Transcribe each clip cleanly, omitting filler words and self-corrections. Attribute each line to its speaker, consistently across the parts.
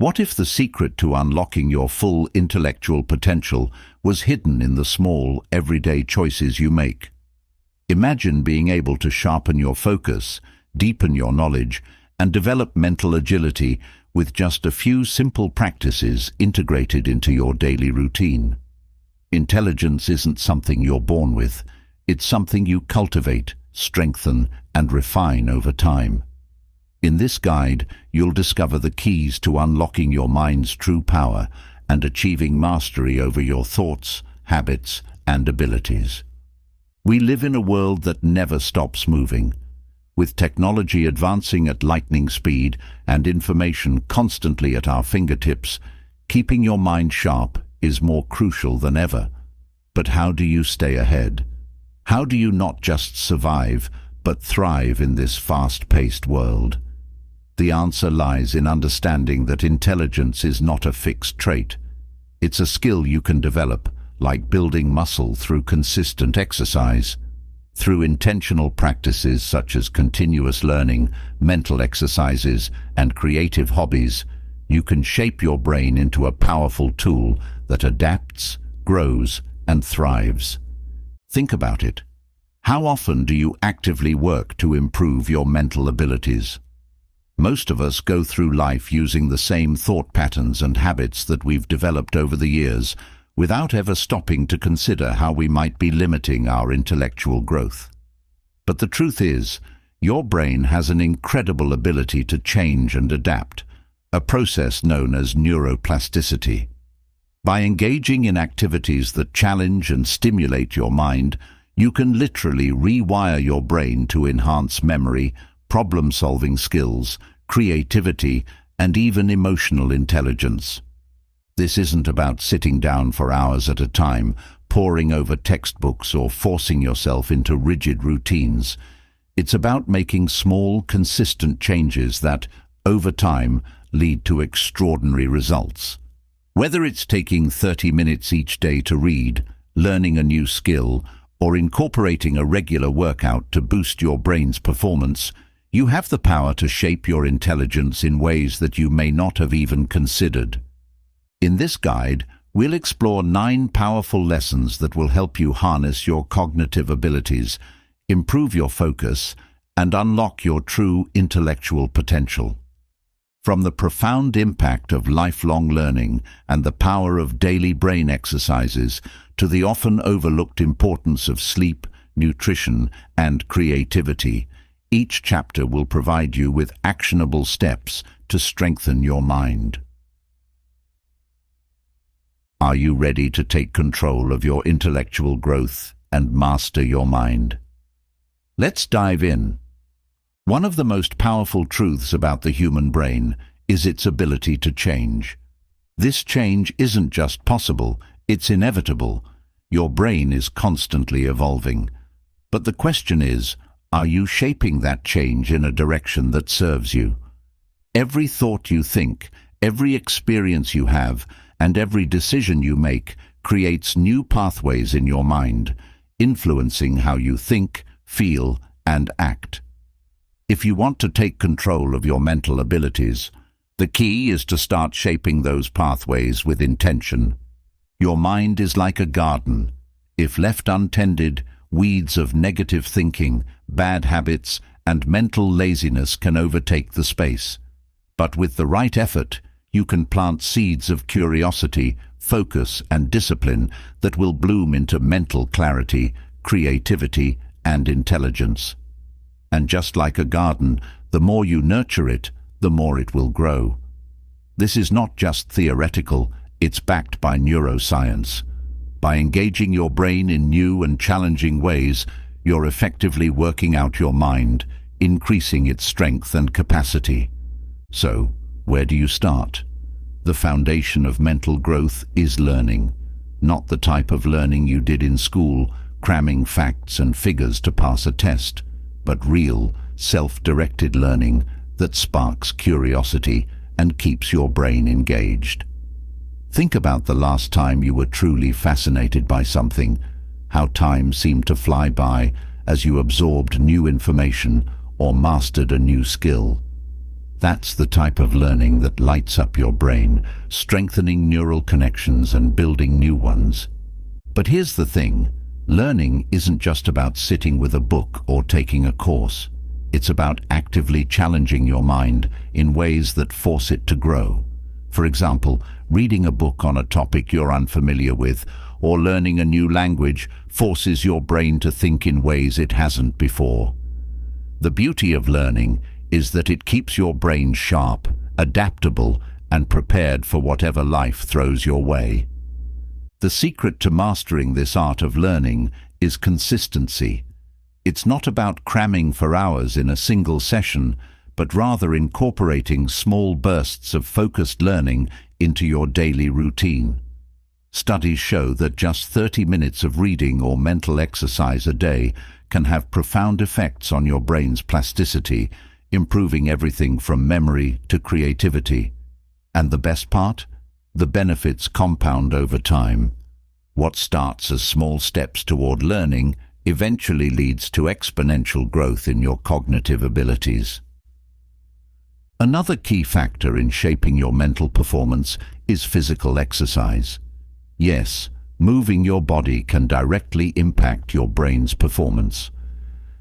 Speaker 1: What if the secret to unlocking your full intellectual potential was hidden in the small, everyday choices you make? Imagine being able to sharpen your focus, deepen your knowledge, and develop mental agility with just a few simple practices integrated into your daily routine. Intelligence isn't something you're born with. It's something you cultivate, strengthen, and refine over time. In this guide, you'll discover the keys to unlocking your mind's true power and achieving mastery over your thoughts, habits, and abilities. We live in a world that never stops moving. With technology advancing at lightning speed and information constantly at our fingertips, keeping your mind sharp is more crucial than ever. But how do you stay ahead? How do you not just survive, but thrive in this fast-paced world? The answer lies in understanding that intelligence is not a fixed trait. It's a skill you can develop, like building muscle through consistent exercise. Through intentional practices such as continuous learning, mental exercises, and creative hobbies, you can shape your brain into a powerful tool that adapts, grows, and thrives. Think about it. How often do you actively work to improve your mental abilities? Most of us go through life using the same thought patterns and habits that we've developed over the years, without ever stopping to consider how we might be limiting our intellectual growth. But the truth is, your brain has an incredible ability to change and adapt, a process known as neuroplasticity. By engaging in activities that challenge and stimulate your mind, you can literally rewire your brain to enhance memory, problem-solving skills, creativity, and even emotional intelligence. This isn't about sitting down for hours at a time, poring over textbooks or forcing yourself into rigid routines. It's about making small, consistent changes that, over time, lead to extraordinary results. Whether it's taking 30 minutes each day to read, learning a new skill, or incorporating a regular workout to boost your brain's performance, you have the power to shape your intelligence in ways that you may not have even considered. In this guide, we'll explore 9 powerful lessons that will help you harness your cognitive abilities, improve your focus, and unlock your true intellectual potential. From the profound impact of lifelong learning and the power of daily brain exercises to the often overlooked importance of sleep, nutrition, and creativity, each chapter will provide you with actionable steps to strengthen your mind. Are you ready to take control of your intellectual growth and master your mind? Let's dive in. One of the most powerful truths about the human brain is its ability to change. This change isn't just possible, it's inevitable. Your brain is constantly evolving. But the question is, are you shaping that change in a direction that serves you? Every thought you think, every experience you have, and every decision you make creates new pathways in your mind, influencing how you think, feel, and act. If you want to take control of your mental abilities, the key is to start shaping those pathways with intention. Your mind is like a garden. If left untended, weeds of negative thinking, bad habits, and mental laziness can overtake the space. But with the right effort, you can plant seeds of curiosity, focus, and discipline that will bloom into mental clarity, creativity, and intelligence. And just like a garden, the more you nurture it, the more it will grow. This is not just theoretical, it's backed by neuroscience. By engaging your brain in new and challenging ways, you're effectively working out your mind, increasing its strength and capacity. So, where do you start? The foundation of mental growth is learning, not the type of learning you did in school, cramming facts and figures to pass a test, but real, self-directed learning that sparks curiosity and keeps your brain engaged. Think about the last time you were truly fascinated by something, how time seemed to fly by as you absorbed new information or mastered a new skill. That's the type of learning that lights up your brain, strengthening neural connections and building new ones. But here's the thing, learning isn't just about sitting with a book or taking a course. It's about actively challenging your mind in ways that force it to grow. For example, reading a book on a topic you're unfamiliar with, or learning a new language forces your brain to think in ways it hasn't before. The beauty of learning is that it keeps your brain sharp, adaptable, and prepared for whatever life throws your way. The secret to mastering this art of learning is consistency. It's not about cramming for hours in a single session, but rather incorporating small bursts of focused learning into your daily routine. Studies show that just 30 minutes of reading or mental exercise a day can have profound effects on your brain's plasticity, improving everything from memory to creativity. And the best part? The benefits compound over time. What starts as small steps toward learning eventually leads to exponential growth in your cognitive abilities. Another key factor in shaping your mental performance is physical exercise. Yes, moving your body can directly impact your brain's performance.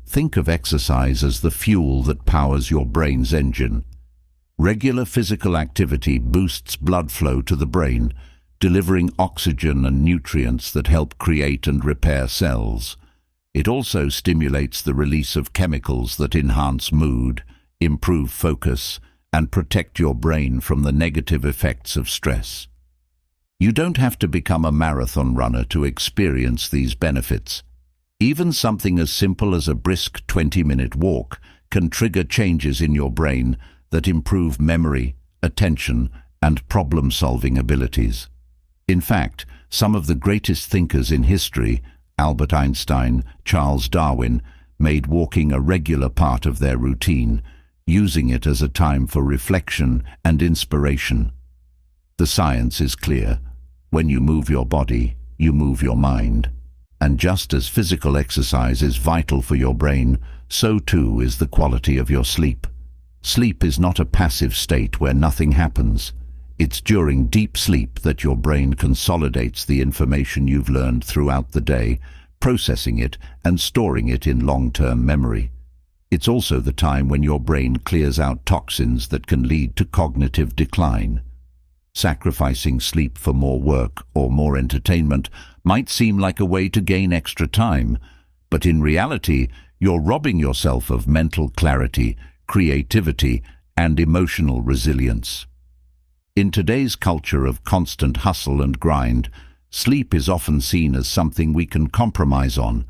Speaker 1: Think of exercise as the fuel that powers your brain's engine. Regular physical activity boosts blood flow to the brain, delivering oxygen and nutrients that help create and repair cells. It also stimulates the release of chemicals that enhance mood, improve focus, and protect your brain from the negative effects of stress. You don't have to become a marathon runner to experience these benefits. Even something as simple as a brisk 20-minute walk can trigger changes in your brain that improve memory, attention, and problem-solving abilities. In fact, some of the greatest thinkers in history, Albert Einstein, Charles Darwin, made walking a regular part of their routine, using it as a time for reflection and inspiration. The science is clear. When you move your body, you move your mind. And just as physical exercise is vital for your brain, so too is the quality of your sleep. Sleep is not a passive state where nothing happens. It's during deep sleep that your brain consolidates the information you've learned throughout the day, processing it and storing it in long-term memory. It's also the time when your brain clears out toxins that can lead to cognitive decline. Sacrificing sleep for more work or more entertainment might seem like a way to gain extra time, but in reality, you're robbing yourself of mental clarity, creativity, and emotional resilience. In today's culture of constant hustle and grind, sleep is often seen as something we can compromise on.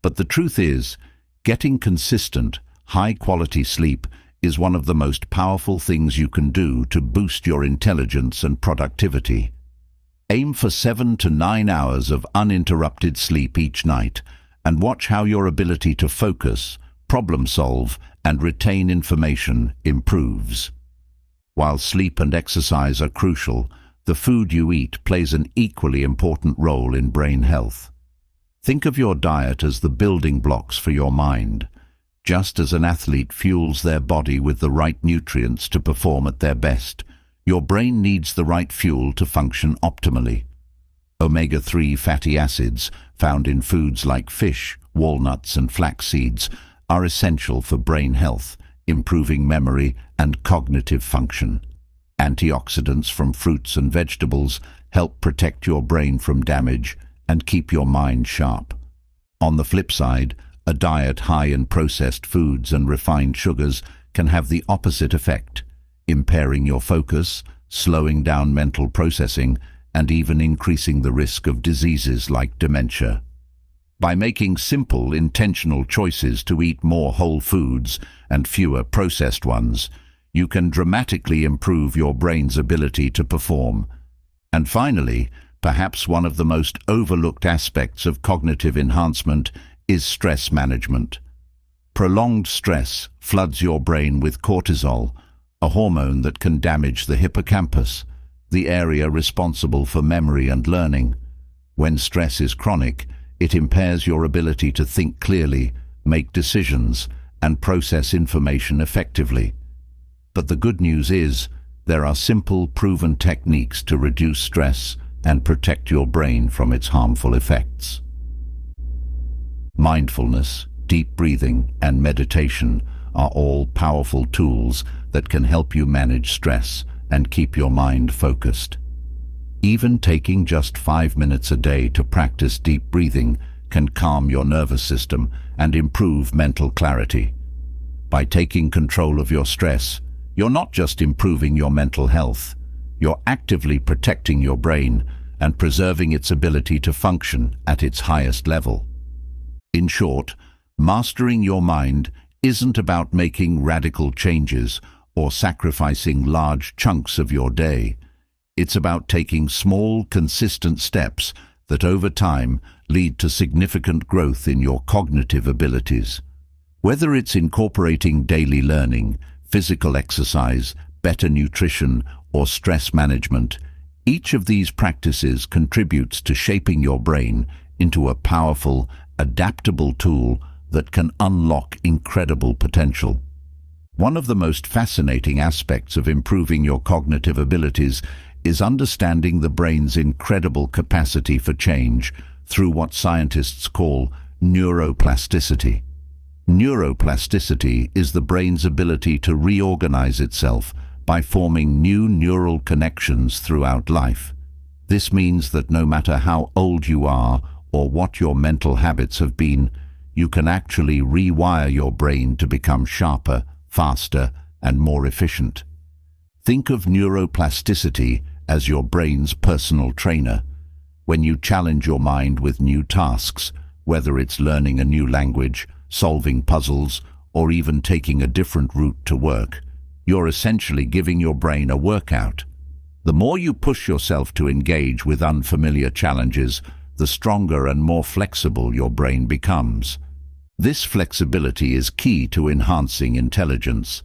Speaker 1: But the truth is, getting consistent, high-quality sleep is one of the most powerful things you can do to boost your intelligence and productivity. Aim for 7 to 9 hours of uninterrupted sleep each night, and watch how your ability to focus, problem solve, and retain information improves. While sleep and exercise are crucial, the food you eat plays an equally important role in brain health. Think of your diet as the building blocks for your mind. Just as an athlete fuels their body with the right nutrients to perform at their best, your brain needs the right fuel to function optimally. Omega-3 fatty acids, found in foods like fish, walnuts, and flax seeds, are essential for brain health, improving memory and cognitive function. Antioxidants from fruits and vegetables help protect your brain from damage and keep your mind sharp. On the flip side, a diet high in processed foods and refined sugars can have the opposite effect, impairing your focus, slowing down mental processing, and even increasing the risk of diseases like dementia. By making simple, intentional choices to eat more whole foods and fewer processed ones, you can dramatically improve your brain's ability to perform. And finally, perhaps one of the most overlooked aspects of cognitive enhancement is stress management. Prolonged stress floods your brain with cortisol, a hormone that can damage the hippocampus, the area responsible for memory and learning. When stress is chronic, it impairs your ability to think clearly, make decisions, and process information effectively. But the good news is, there are simple, proven techniques to reduce stress and protect your brain from its harmful effects. Mindfulness, deep breathing, and meditation are all powerful tools that can help you manage stress and keep your mind focused. Even taking just 5 minutes a day to practice deep breathing can calm your nervous system and improve mental clarity. By taking control of your stress, you're not just improving your mental health, you're actively protecting your brain and preserving its ability to function at its highest level. In short, mastering your mind isn't about making radical changes or sacrificing large chunks of your day. It's about taking small, consistent steps that over time lead to significant growth in your cognitive abilities. Whether it's incorporating daily learning, physical exercise, better nutrition, or stress management, each of these practices contributes to shaping your brain into a powerful, adaptable tool that can unlock incredible potential. One of the most fascinating aspects of improving your cognitive abilities is understanding the brain's incredible capacity for change through what scientists call neuroplasticity. Neuroplasticity is the brain's ability to reorganize itself by forming new neural connections throughout life. This means that no matter how old you are or what your mental habits have been, you can actually rewire your brain to become sharper, faster, and more efficient. Think of neuroplasticity as your brain's personal trainer. When you challenge your mind with new tasks, whether it's learning a new language, solving puzzles, or even taking a different route to work, you're essentially giving your brain a workout. The more you push yourself to engage with unfamiliar challenges, the stronger and more flexible your brain becomes. This flexibility is key to enhancing intelligence.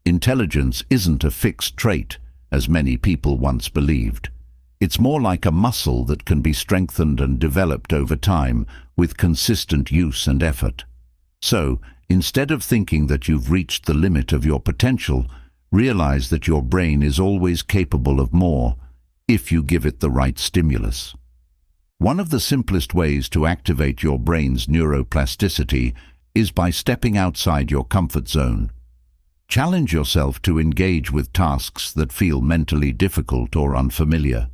Speaker 1: Intelligence isn't a fixed trait, as many people once believed. It's more like a muscle that can be strengthened and developed over time with consistent use and effort. So, instead of thinking that you've reached the limit of your potential, realize that your brain is always capable of more if you give it the right stimulus. One of the simplest ways to activate your brain's neuroplasticity is by stepping outside your comfort zone. Challenge yourself to engage with tasks that feel mentally difficult or unfamiliar.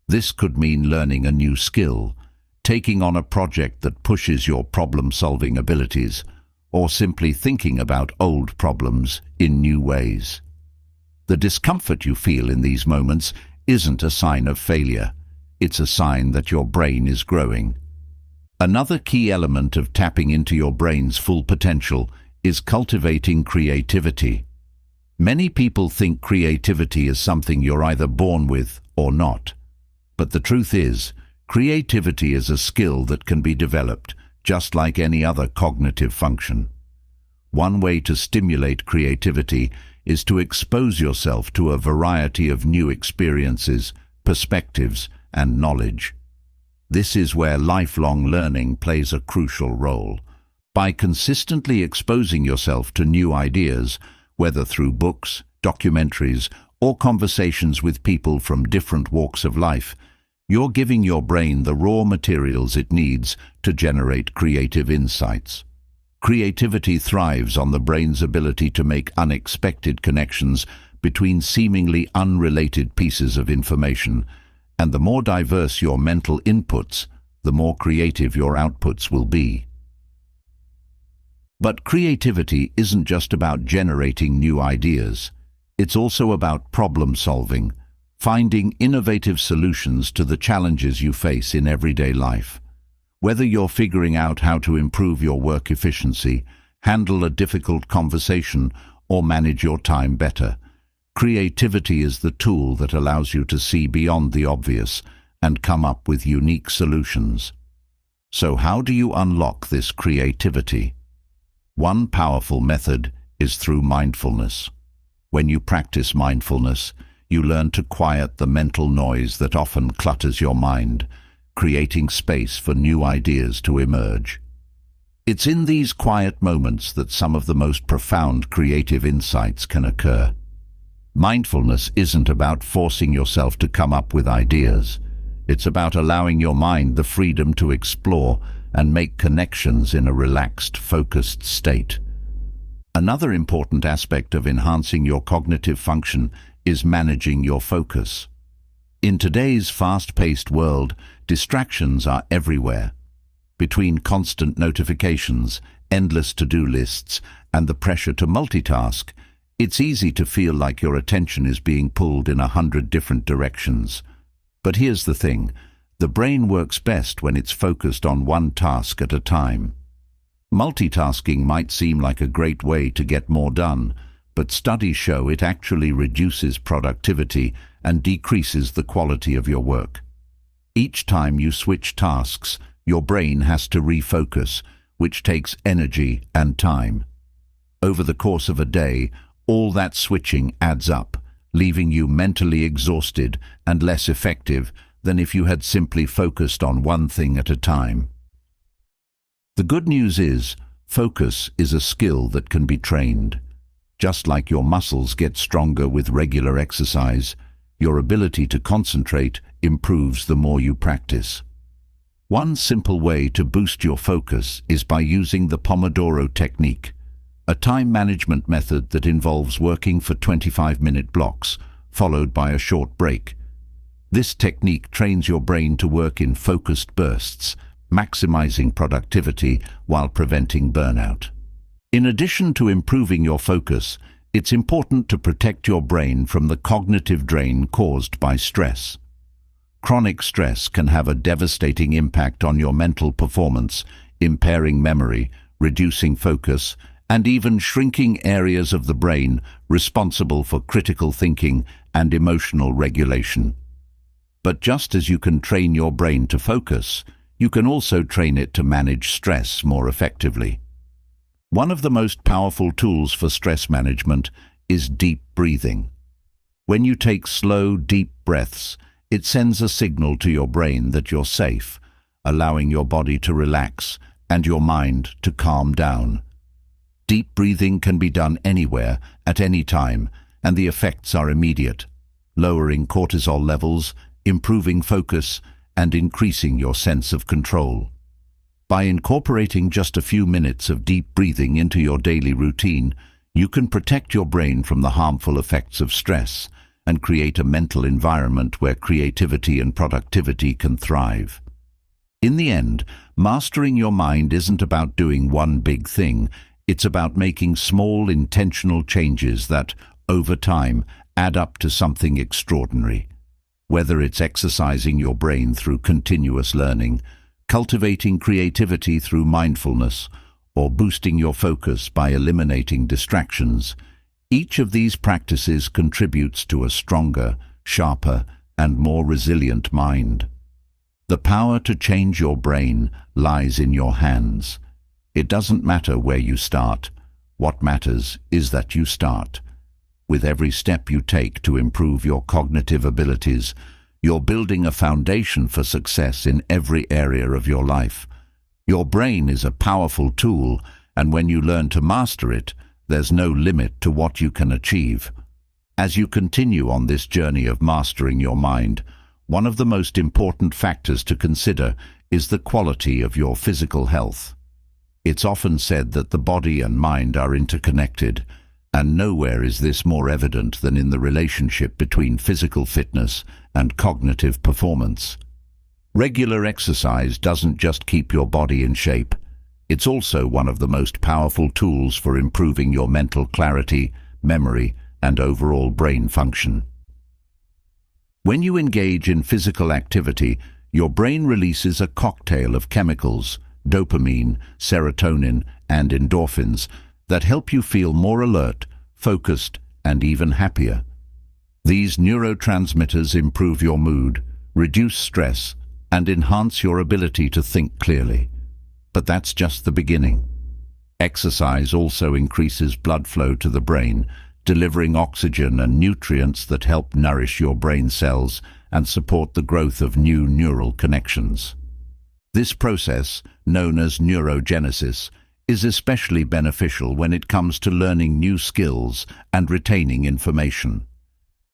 Speaker 1: This could mean learning a new skill, taking on a project that pushes your problem-solving abilities, or simply thinking about old problems in new ways. The discomfort you feel in these moments isn't a sign of failure. It's a sign that your brain is growing. Another key element of tapping into your brain's full potential is cultivating creativity. Many people think creativity is something you're either born with or not. But the truth is, creativity is a skill that can be developed, just like any other cognitive function. One way to stimulate creativity is to expose yourself to a variety of new experiences, perspectives, and knowledge. This is where lifelong learning plays a crucial role. By consistently exposing yourself to new ideas, whether through books, documentaries, or conversations with people from different walks of life, you're giving your brain the raw materials it needs to generate creative insights. Creativity thrives on the brain's ability to make unexpected connections between seemingly unrelated pieces of information, and the more diverse your mental inputs, the more creative your outputs will be. But creativity isn't just about generating new ideas. It's also about problem solving, finding innovative solutions to the challenges you face in everyday life. Whether you're figuring out how to improve your work efficiency, handle a difficult conversation, or manage your time better, creativity is the tool that allows you to see beyond the obvious and come up with unique solutions. So how do you unlock this creativity? One powerful method is through mindfulness. When you practice mindfulness, you learn to quiet the mental noise that often clutters your mind, creating space for new ideas to emerge. It's in these quiet moments that some of the most profound creative insights can occur. Mindfulness isn't about forcing yourself to come up with ideas. It's about allowing your mind the freedom to explore and make connections in a relaxed, focused state. Another important aspect of enhancing your cognitive function is managing your focus. In today's fast-paced world, distractions are everywhere. Between constant notifications, endless to-do lists, and the pressure to multitask, it's easy to feel like your attention is being pulled in 100 different directions. But here's the thing, the brain works best when it's focused on one task at a time. Multitasking might seem like a great way to get more done, but studies show it actually reduces productivity and decreases the quality of your work. Each time you switch tasks, your brain has to refocus, which takes energy and time. Over the course of a day, all that switching adds up, leaving you mentally exhausted and less effective than if you had simply focused on one thing at a time. The good news is, focus is a skill that can be trained. Just like your muscles get stronger with regular exercise, your ability to concentrate improves the more you practice. One simple way to boost your focus is by using the Pomodoro technique, a time management method that involves working for 25-minute blocks, followed by a short break. This technique trains your brain to work in focused bursts, maximizing productivity while preventing burnout. In addition to improving your focus, it's important to protect your brain from the cognitive drain caused by stress. Chronic stress can have a devastating impact on your mental performance, impairing memory, reducing focus, and even shrinking areas of the brain responsible for critical thinking and emotional regulation. But just as you can train your brain to focus, you can also train it to manage stress more effectively. One of the most powerful tools for stress management is deep breathing. When you take slow, deep breaths, it sends a signal to your brain that you're safe, allowing your body to relax and your mind to calm down. Deep breathing can be done anywhere, at any time, and the effects are immediate, lowering cortisol levels, improving focus, and increasing your sense of control. By incorporating just a few minutes of deep breathing into your daily routine, you can protect your brain from the harmful effects of stress and create a mental environment where creativity and productivity can thrive. In the end, mastering your mind isn't about doing one big thing. It's about making small, intentional changes that, over time, add up to something extraordinary. Whether it's exercising your brain through continuous learning, cultivating creativity through mindfulness, or boosting your focus by eliminating distractions, each of these practices contributes to a stronger, sharper, and more resilient mind. The power to change your brain lies in your hands. It doesn't matter where you start. What matters is that you start. With every step you take to improve your cognitive abilities, you're building a foundation for success in every area of your life. Your brain is a powerful tool, and when you learn to master it, there's no limit to what you can achieve. As you continue on this journey of mastering your mind, one of the most important factors to consider is the quality of your physical health. It's often said that the body and mind are interconnected, and nowhere is this more evident than in the relationship between physical fitness and cognitive performance. Regular exercise doesn't just keep your body in shape. It's also one of the most powerful tools for improving your mental clarity, memory, and overall brain function. When you engage in physical activity, your brain releases a cocktail of chemicals, dopamine, serotonin, and endorphins, that help you feel more alert, focused, and even happier. These neurotransmitters improve your mood, reduce stress, and enhance your ability to think clearly. But that's just the beginning. Exercise also increases blood flow to the brain, delivering oxygen and nutrients that help nourish your brain cells and support the growth of new neural connections. This process, known as neurogenesis, is especially beneficial when it comes to learning new skills and retaining information.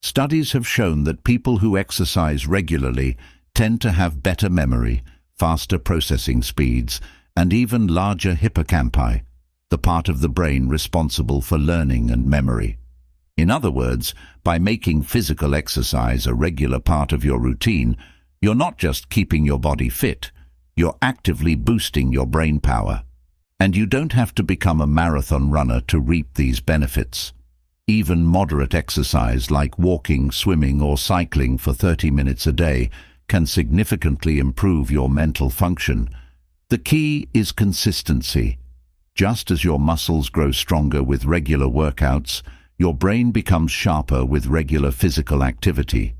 Speaker 1: Studies have shown that people who exercise regularly tend to have better memory, faster processing speeds, and even larger hippocampi, the part of the brain responsible for learning and memory. In other words, by making physical exercise a regular part of your routine, you're not just keeping your body fit, you're actively boosting your brain power. And you don't have to become a marathon runner to reap these benefits. Even moderate exercise like walking, swimming, or cycling for 30 minutes a day can significantly improve your mental function. The key is consistency. Just as your muscles grow stronger with regular workouts, your brain becomes sharper with regular physical activity.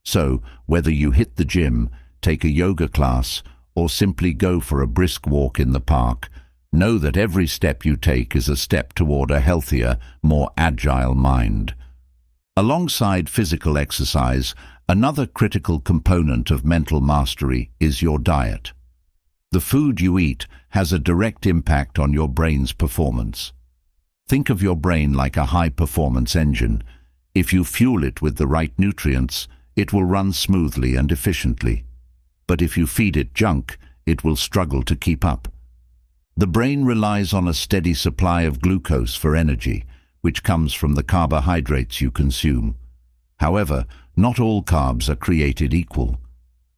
Speaker 1: So, whether you hit the gym, take a yoga class, or simply go for a brisk walk in the park, know that every step you take is a step toward a healthier, more agile mind. Alongside physical exercise, another critical component of mental mastery is your diet. The food you eat has a direct impact on your brain's performance. Think of your brain like a high-performance engine. If you fuel it with the right nutrients, it will run smoothly and efficiently. But if you feed it junk, it will struggle to keep up. The brain relies on a steady supply of glucose for energy, which comes from the carbohydrates you consume. However, not all carbs are created equal.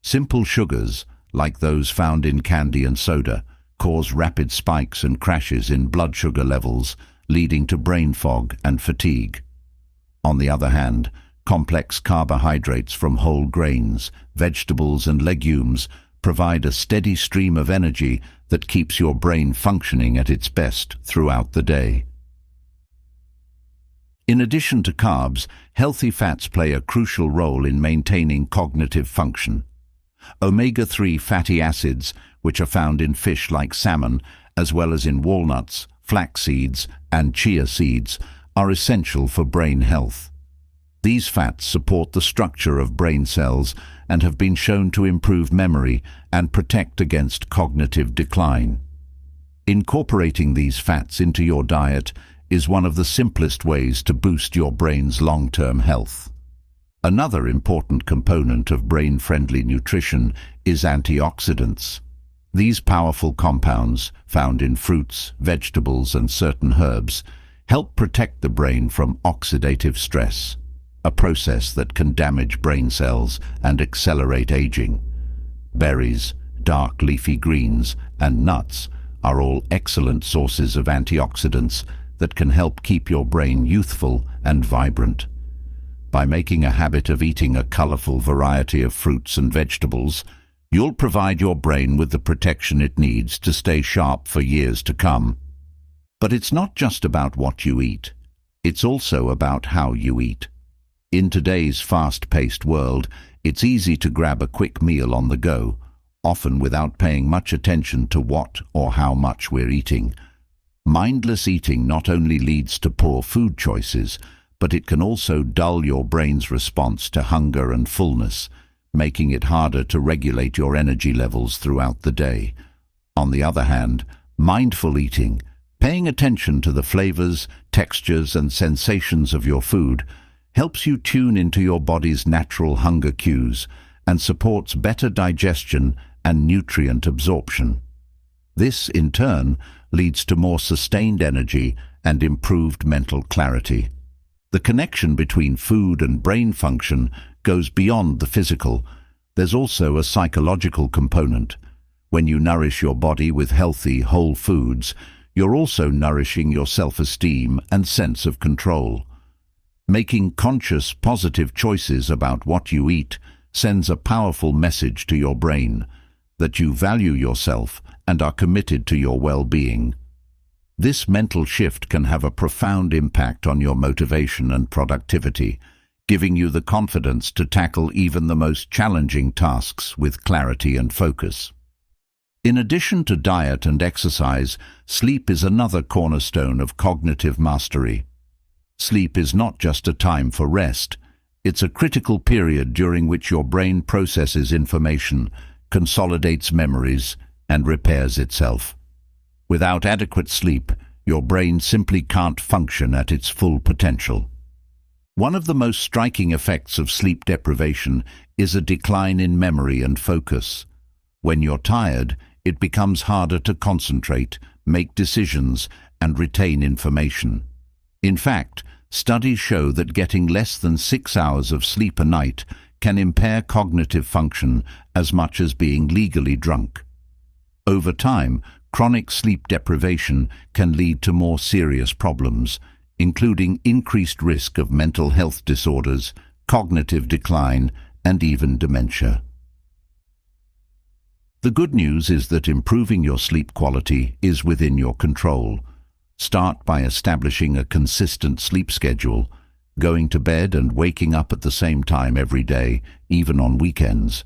Speaker 1: Simple sugars, like those found in candy and soda, cause rapid spikes and crashes in blood sugar levels, leading to brain fog and fatigue. On the other hand, complex carbohydrates from whole grains, vegetables, and legumes provide a steady stream of energy that keeps your brain functioning at its best throughout the day. In addition to carbs, healthy fats play a crucial role in maintaining cognitive function. Omega-3 fatty acids, which are found in fish like salmon, as well as in walnuts, flax seeds, and chia seeds, are essential for brain health. These fats support the structure of brain cells and have been shown to improve memory and protect against cognitive decline. Incorporating these fats into your diet is one of the simplest ways to boost your brain's long-term health. Another important component of brain-friendly nutrition is antioxidants. These powerful compounds, found in fruits, vegetables, and certain herbs, help protect the brain from oxidative stress, a process that can damage brain cells and accelerate aging. Berries, dark leafy greens, and nuts are all excellent sources of antioxidants that can help keep your brain youthful and vibrant. By making a habit of eating a colorful variety of fruits and vegetables, you'll provide your brain with the protection it needs to stay sharp for years to come. But it's not just about what you eat. It's also about how you eat. In today's fast-paced world, it's easy to grab a quick meal on the go, often without paying much attention to what or how much we're eating. Mindless eating not only leads to poor food choices, but it can also dull your brain's response to hunger and fullness, making it harder to regulate your energy levels throughout the day. On the other hand, mindful eating, paying attention to the flavors, textures, and sensations of your food, helps you tune into your body's natural hunger cues and supports better digestion and nutrient absorption. This, in turn, leads to more sustained energy and improved mental clarity. The connection between food and brain function goes beyond the physical. There's also a psychological component. When you nourish your body with healthy, whole foods, you're also nourishing your self-esteem and sense of control. Making conscious, positive choices about what you eat sends a powerful message to your brain that you value yourself and are committed to your well-being. This mental shift can have a profound impact on your motivation and productivity, giving you the confidence to tackle even the most challenging tasks with clarity and focus. In addition to diet and exercise, sleep is another cornerstone of cognitive mastery. Sleep is not just a time for rest. It's a critical period during which your brain processes information, consolidates memories, and repairs itself. Without adequate sleep, your brain simply can't function at its full potential. One of the most striking effects of sleep deprivation is a decline in memory and focus. When you're tired, it becomes harder to concentrate, make decisions, and retain information. In fact, studies show that getting less than 6 hours of sleep a night can impair cognitive function as much as being legally drunk. Over time, chronic sleep deprivation can lead to more serious problems, including increased risk of mental health disorders, cognitive decline, and even dementia. The good news is that improving your sleep quality is within your control. Start by establishing a consistent sleep schedule, going to bed and waking up at the same time every day, even on weekends.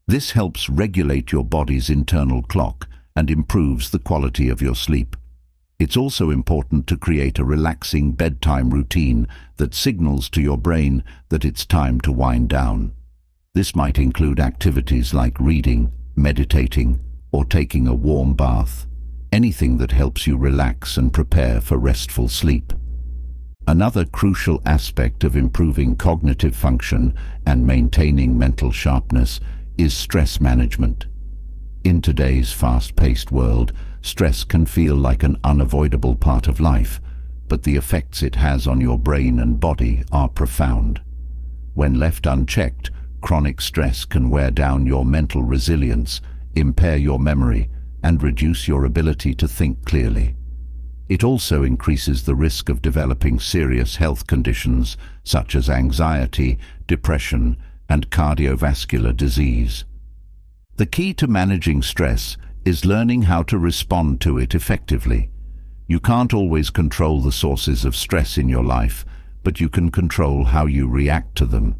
Speaker 1: This helps regulate your body's internal clock and improves the quality of your sleep. It's also important to create a relaxing bedtime routine that signals to your brain that it's time to wind down. This might include activities like reading, meditating, or taking a warm bath. Anything that helps you relax and prepare for restful sleep. Another crucial aspect of improving cognitive function and maintaining mental sharpness is stress management. In today's fast-paced world, stress can feel like an unavoidable part of life, but the effects it has on your brain and body are profound. When left unchecked, chronic stress can wear down your mental resilience, impair your memory, and reduce your ability to think clearly. It also increases the risk of developing serious health conditions such as anxiety, depression, and cardiovascular disease. The key to managing stress is learning how to respond to it effectively. You can't always control the sources of stress in your life, but you can control how you react to them.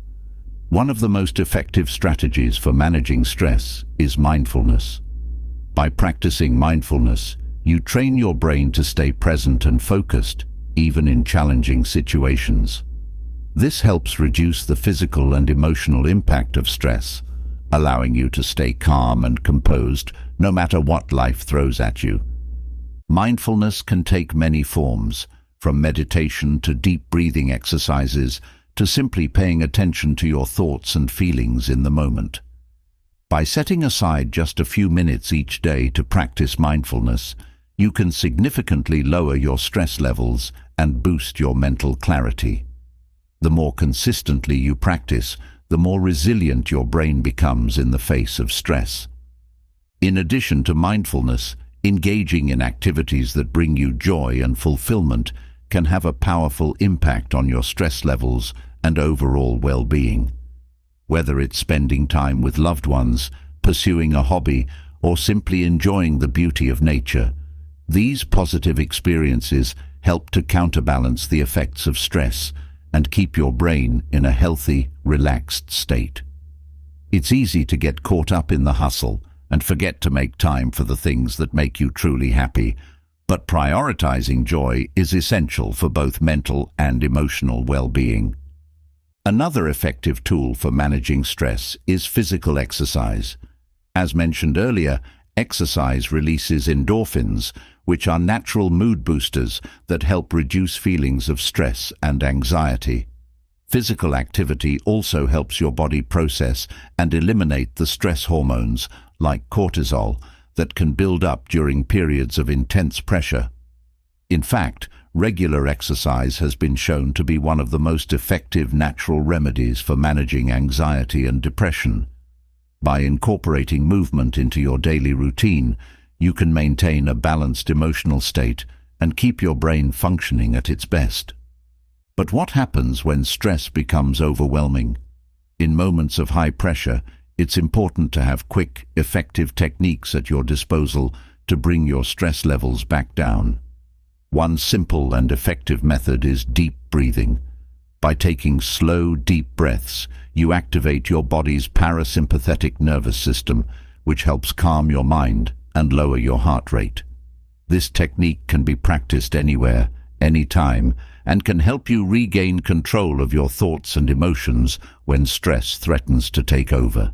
Speaker 1: One of the most effective strategies for managing stress is mindfulness. By practicing mindfulness, you train your brain to stay present and focused, even in challenging situations. This helps reduce the physical and emotional impact of stress, allowing you to stay calm and composed no matter what life throws at you. Mindfulness can take many forms, from meditation to deep breathing exercises to simply paying attention to your thoughts and feelings in the moment. By setting aside just a few minutes each day to practice mindfulness, you can significantly lower your stress levels and boost your mental clarity. The more consistently you practice, the more resilient your brain becomes in the face of stress. In addition to mindfulness, engaging in activities that bring you joy and fulfillment can have a powerful impact on your stress levels and overall well-being. Whether it's spending time with loved ones, pursuing a hobby, or simply enjoying the beauty of nature, these positive experiences help to counterbalance the effects of stress and keep your brain in a healthy, relaxed state. It's easy to get caught up in the hustle and forget to make time for the things that make you truly happy, but prioritizing joy is essential for both mental and emotional well-being. Another effective tool for managing stress is physical exercise. As mentioned earlier, exercise releases endorphins, which are natural mood boosters that help reduce feelings of stress and anxiety. Physical activity also helps your body process and eliminate the stress hormones, like cortisol, that can build up during periods of intense pressure. In fact, regular exercise has been shown to be one of the most effective natural remedies for managing anxiety and depression. By incorporating movement into your daily routine, you can maintain a balanced emotional state and keep your brain functioning at its best. But what happens when stress becomes overwhelming? In moments of high pressure, it's important to have quick, effective techniques at your disposal to bring your stress levels back down. One simple and effective method is deep breathing. By taking slow, deep breaths, you activate your body's parasympathetic nervous system, which helps calm your mind and lower your heart rate. This technique can be practiced anywhere, anytime, and can help you regain control of your thoughts and emotions when stress threatens to take over.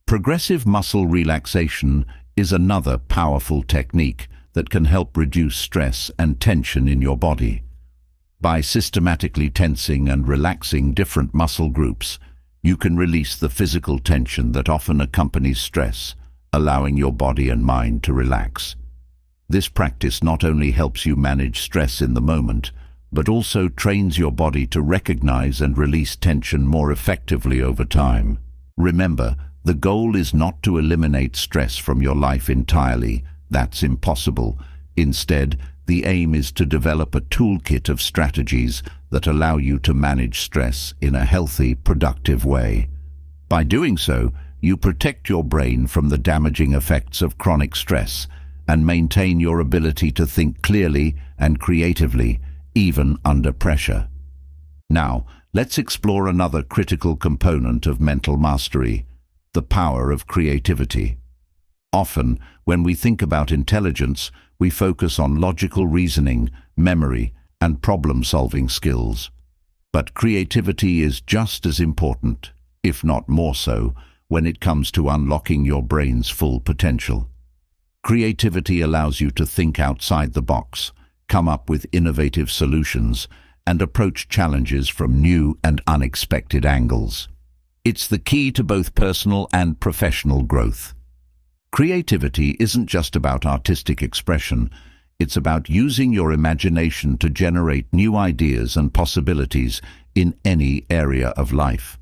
Speaker 1: Progressive muscle relaxation is another powerful technique that can help reduce stress and tension in your body. By systematically tensing and relaxing different muscle groups, you can release the physical tension that often accompanies stress, allowing your body and mind to relax. This practice not only helps you manage stress in the moment, but also trains your body to recognize and release tension more effectively over time. Remember, the goal is not to eliminate stress from your life entirely. That's impossible. Instead, the aim is to develop a toolkit of strategies that allow you to manage stress in a healthy, productive way. By doing so, you protect your brain from the damaging effects of chronic stress and maintain your ability to think clearly and creatively, even under pressure. Now, let's explore another critical component of mental mastery: the power of creativity. Often, when we think about intelligence, we focus on logical reasoning, memory, and problem-solving skills. But creativity is just as important, if not more so, when it comes to unlocking your brain's full potential. Creativity allows you to think outside the box, come up with innovative solutions, and approach challenges from new and unexpected angles. It's the key to both personal and professional growth. Creativity isn't just about artistic expression, it's about using your imagination to generate new ideas and possibilities in any area of life.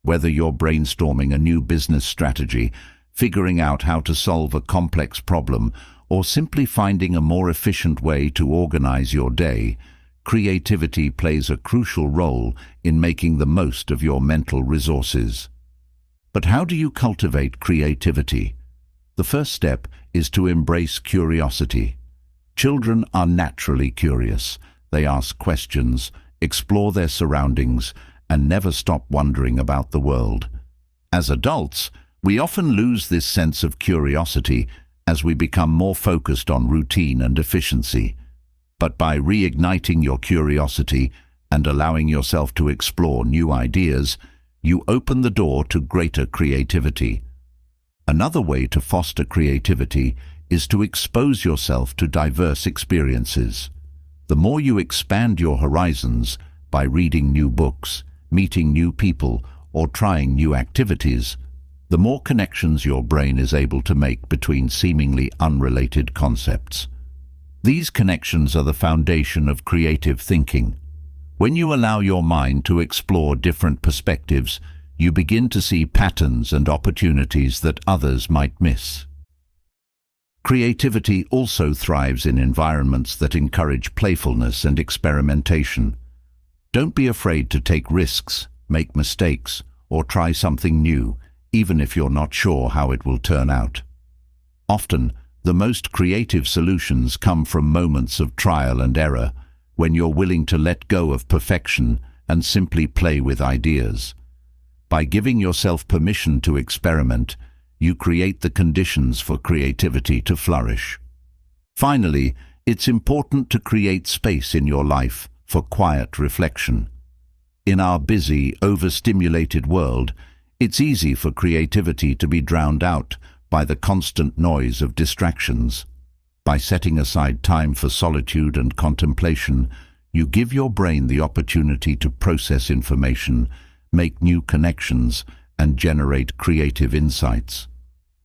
Speaker 1: Whether you're brainstorming a new business strategy, figuring out how to solve a complex problem, or simply finding a more efficient way to organize your day, creativity plays a crucial role in making the most of your mental resources. But how do you cultivate creativity? The first step is to embrace curiosity. Children are naturally curious. They ask questions, explore their surroundings, and never stop wondering about the world. As adults, we often lose this sense of curiosity as we become more focused on routine and efficiency. But by reigniting your curiosity and allowing yourself to explore new ideas, you open the door to greater creativity. Another way to foster creativity is to expose yourself to diverse experiences. The more you expand your horizons by reading new books, meeting new people, or trying new activities, the more connections your brain is able to make between seemingly unrelated concepts. These connections are the foundation of creative thinking. When you allow your mind to explore different perspectives, you begin to see patterns and opportunities that others might miss. Creativity also thrives in environments that encourage playfulness and experimentation. Don't be afraid to take risks, make mistakes, or try something new, even if you're not sure how it will turn out. Often, the most creative solutions come from moments of trial and error, when you're willing to let go of perfection and simply play with ideas. By giving yourself permission to experiment, you create the conditions for creativity to flourish. Finally, it's important to create space in your life for quiet reflection. In our busy, overstimulated world, it's easy for creativity to be drowned out by the constant noise of distractions. By setting aside time for solitude and contemplation, you give your brain the opportunity to process information, make new connections, and generate creative insights.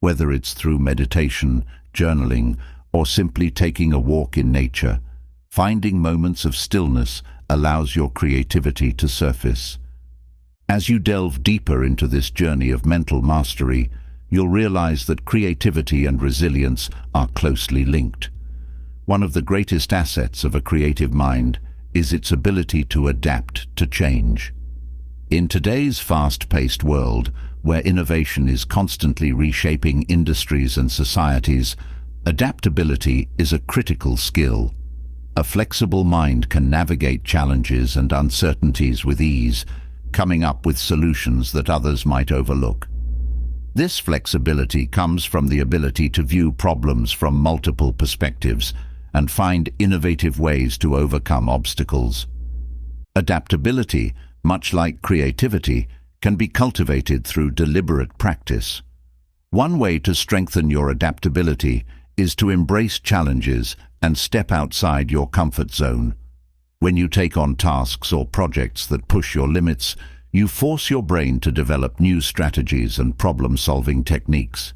Speaker 1: Whether it's through meditation, journaling, or simply taking a walk in nature, finding moments of stillness allows your creativity to surface. As you delve deeper into this journey of mental mastery, you'll realize that creativity and resilience are closely linked. One of the greatest assets of a creative mind is its ability to adapt to change. In today's fast-paced world, where innovation is constantly reshaping industries and societies, adaptability is a critical skill. A flexible mind can navigate challenges and uncertainties with ease, coming up with solutions that others might overlook. This flexibility comes from the ability to view problems from multiple perspectives and find innovative ways to overcome obstacles. Adaptability, much like creativity, can be cultivated through deliberate practice. One way to strengthen your adaptability is to embrace challenges and step outside your comfort zone. When you take on tasks or projects that push your limits, you force your brain to develop new strategies and problem-solving techniques.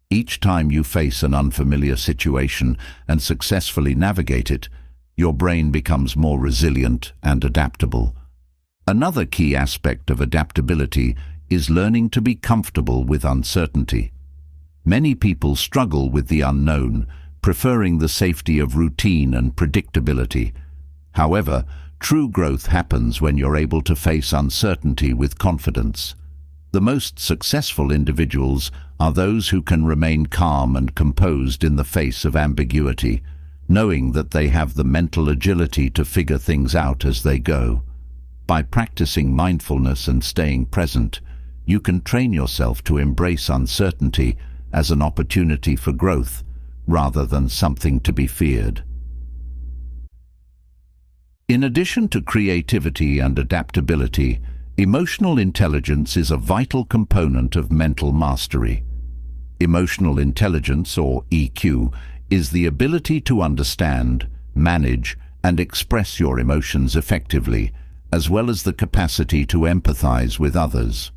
Speaker 1: Each time you face an unfamiliar situation and successfully navigate it, your brain becomes more resilient and adaptable. Another key aspect of adaptability is learning to be comfortable with uncertainty. Many people struggle with the unknown, preferring the safety of routine and predictability. However, true growth happens when you're able to face uncertainty with confidence. The most successful individuals are those who can remain calm and composed in the face of ambiguity, knowing that they have the mental agility to figure things out as they go. By practicing mindfulness and staying present, you can train yourself to embrace uncertainty as an opportunity for growth, rather than something to be feared. In addition to creativity and adaptability, emotional intelligence is a vital component of mental mastery. Emotional intelligence, or EQ, is the ability to understand, manage, and express your emotions effectively, as well as the capacity to empathize with others.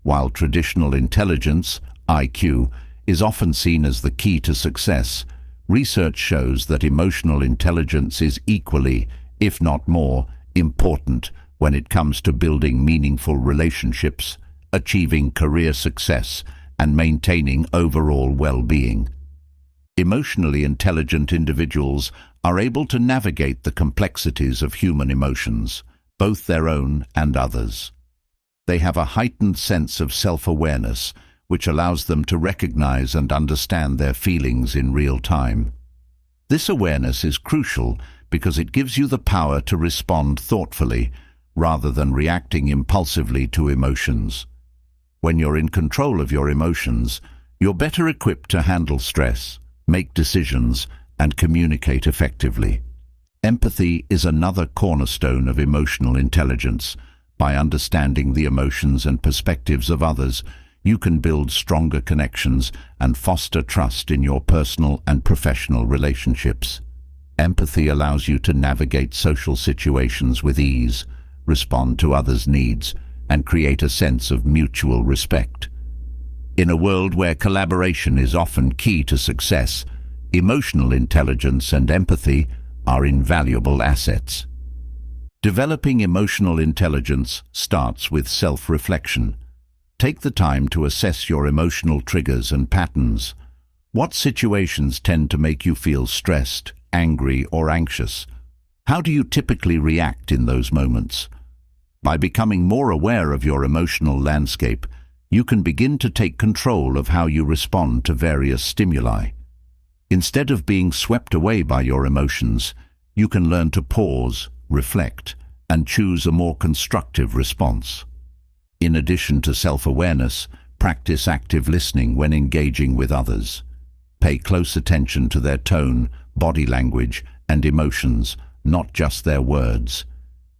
Speaker 1: While traditional intelligence, IQ, is often seen as the key to success, research shows that emotional intelligence is equally, if not more, important when it comes to building meaningful relationships, achieving career success, and maintaining overall well-being. Emotionally intelligent individuals are able to navigate the complexities of human emotions, both their own and others. They have a heightened sense of self-awareness, which allows them to recognize and understand their feelings in real time. This awareness is crucial because it gives you the power to respond thoughtfully, rather than reacting impulsively to emotions. When you're in control of your emotions, you're better equipped to handle stress, make decisions, and communicate effectively. Empathy is another cornerstone of emotional intelligence. By understanding the emotions and perspectives of others, you can build stronger connections and foster trust in your personal and professional relationships. Empathy allows you to navigate social situations with ease, respond to others' needs, and create a sense of mutual respect. In a world where collaboration is often key to success, emotional intelligence and empathy are invaluable assets. Developing emotional intelligence starts with self-reflection. Take the time to assess your emotional triggers and patterns. What situations tend to make you feel stressed, angry, or anxious? How do you typically react in those moments? By becoming more aware of your emotional landscape, you can begin to take control of how you respond to various stimuli. Instead of being swept away by your emotions, you can learn to pause, reflect, and choose a more constructive response. In addition to self-awareness, practice active listening when engaging with others. Pay close attention to their tone, body language, and emotions, not just their words.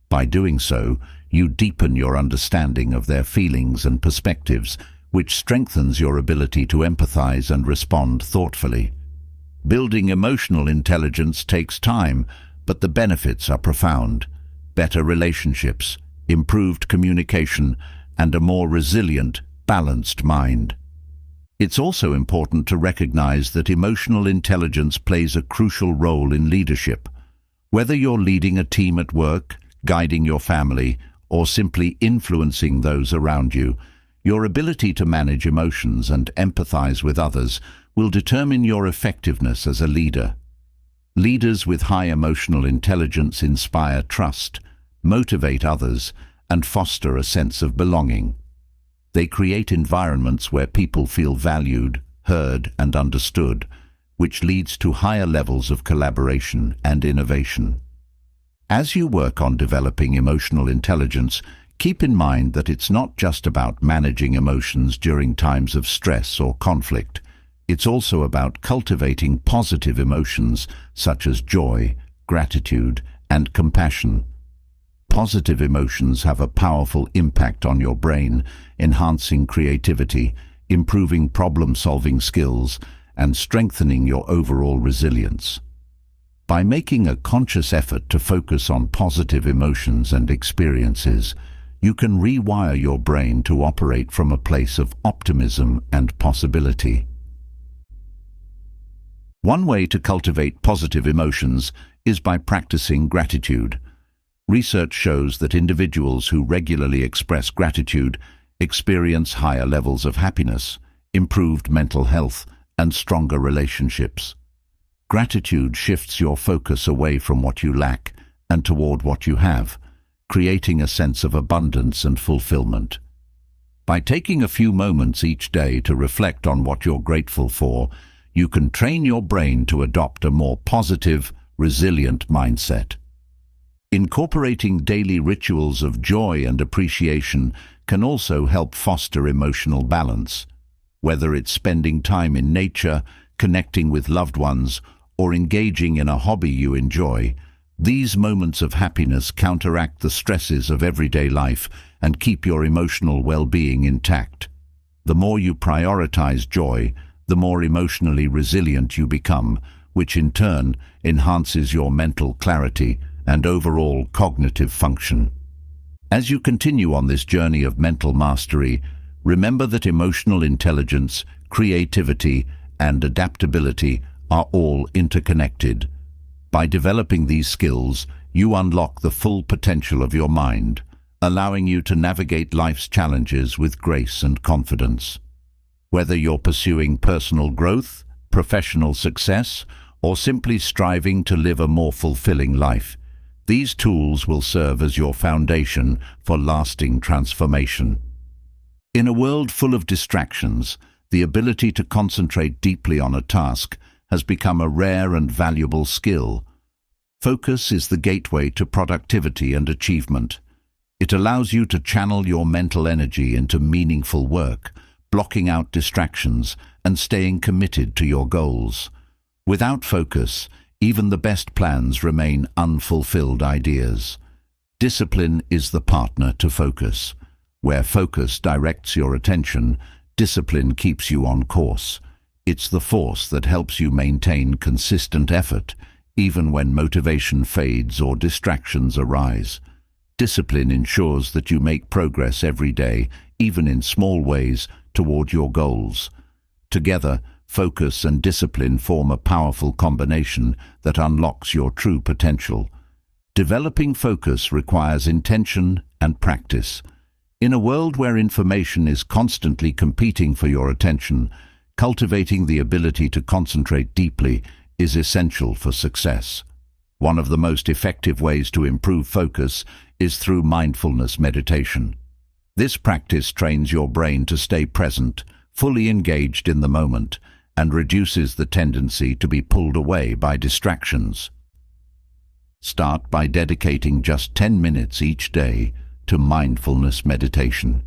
Speaker 1: By doing so, you deepen your understanding of their feelings and perspectives, which strengthens your ability to empathize and respond thoughtfully. Building emotional intelligence takes time, but the benefits are profound. Better relationships, improved communication, and a more resilient, balanced mind. It's also important to recognize that emotional intelligence plays a crucial role in leadership. Whether you're leading a team at work, guiding your family, or simply influencing those around you, your ability to manage emotions and empathize with others will determine your effectiveness as a leader. Leaders with high emotional intelligence inspire trust, motivate others, and foster a sense of belonging. They create environments where people feel valued, heard, and understood, which leads to higher levels of collaboration and innovation. As you work on developing emotional intelligence, keep in mind that it's not just about managing emotions during times of stress or conflict. It's also about cultivating positive emotions such as joy, gratitude, and compassion. Positive emotions have a powerful impact on your brain, enhancing creativity, improving problem-solving skills, and strengthening your overall resilience. By making a conscious effort to focus on positive emotions and experiences, you can rewire your brain to operate from a place of optimism and possibility. One way to cultivate positive emotions is by practicing gratitude. Research shows that individuals who regularly express gratitude experience higher levels of happiness, improved mental health, and stronger relationships. Gratitude shifts your focus away from what you lack and toward what you have, creating a sense of abundance and fulfillment. By taking a few moments each day to reflect on what you're grateful for, you can train your brain to adopt a more positive, resilient mindset. Incorporating daily rituals of joy and appreciation can also help foster emotional balance. Whether it's spending time in nature, connecting with loved ones, or engaging in a hobby you enjoy, these moments of happiness counteract the stresses of everyday life and keep your emotional well-being intact. The more you prioritize joy, the more emotionally resilient you become, which in turn enhances your mental clarity and overall cognitive function. As you continue on this journey of mental mastery, remember that emotional intelligence, creativity, and adaptability are all interconnected. By developing these skills, you unlock the full potential of your mind, allowing you to navigate life's challenges with grace and confidence. Whether you're pursuing personal growth, professional success, or simply striving to live a more fulfilling life, these tools will serve as your foundation for lasting transformation. In a world full of distractions, the ability to concentrate deeply on a task has become a rare and valuable skill. Focus is the gateway to productivity and achievement. It allows you to channel your mental energy into meaningful work, blocking out distractions and staying committed to your goals. Without focus, even the best plans remain unfulfilled ideas. Discipline is the partner to focus. Where focus directs your attention, discipline keeps you on course. It's the force that helps you maintain consistent effort, even when motivation fades or distractions arise. Discipline ensures that you make progress every day, even in small ways, toward your goals. Together, focus and discipline form a powerful combination that unlocks your true potential. Developing focus requires intention and practice. In a world where information is constantly competing for your attention, cultivating the ability to concentrate deeply is essential for success. One of the most effective ways to improve focus is through mindfulness meditation. This practice trains your brain to stay present, fully engaged in the moment, and reduces the tendency to be pulled away by distractions. Start by dedicating just 10 minutes each day to mindfulness meditation.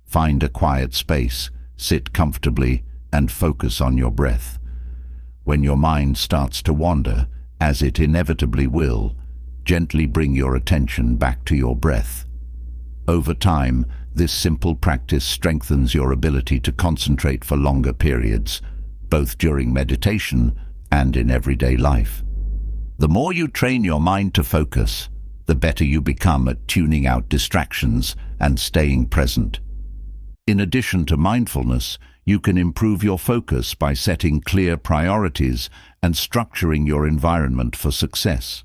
Speaker 1: Find a quiet space, sit comfortably, and focus on your breath. When your mind starts to wander, as it inevitably will, gently bring your attention back to your breath. Over time, this simple practice strengthens your ability to concentrate for longer periods, both during meditation and in everyday life. The more you train your mind to focus, the better you become at tuning out distractions and staying present. In addition to mindfulness, you can improve your focus by setting clear priorities and structuring your environment for success.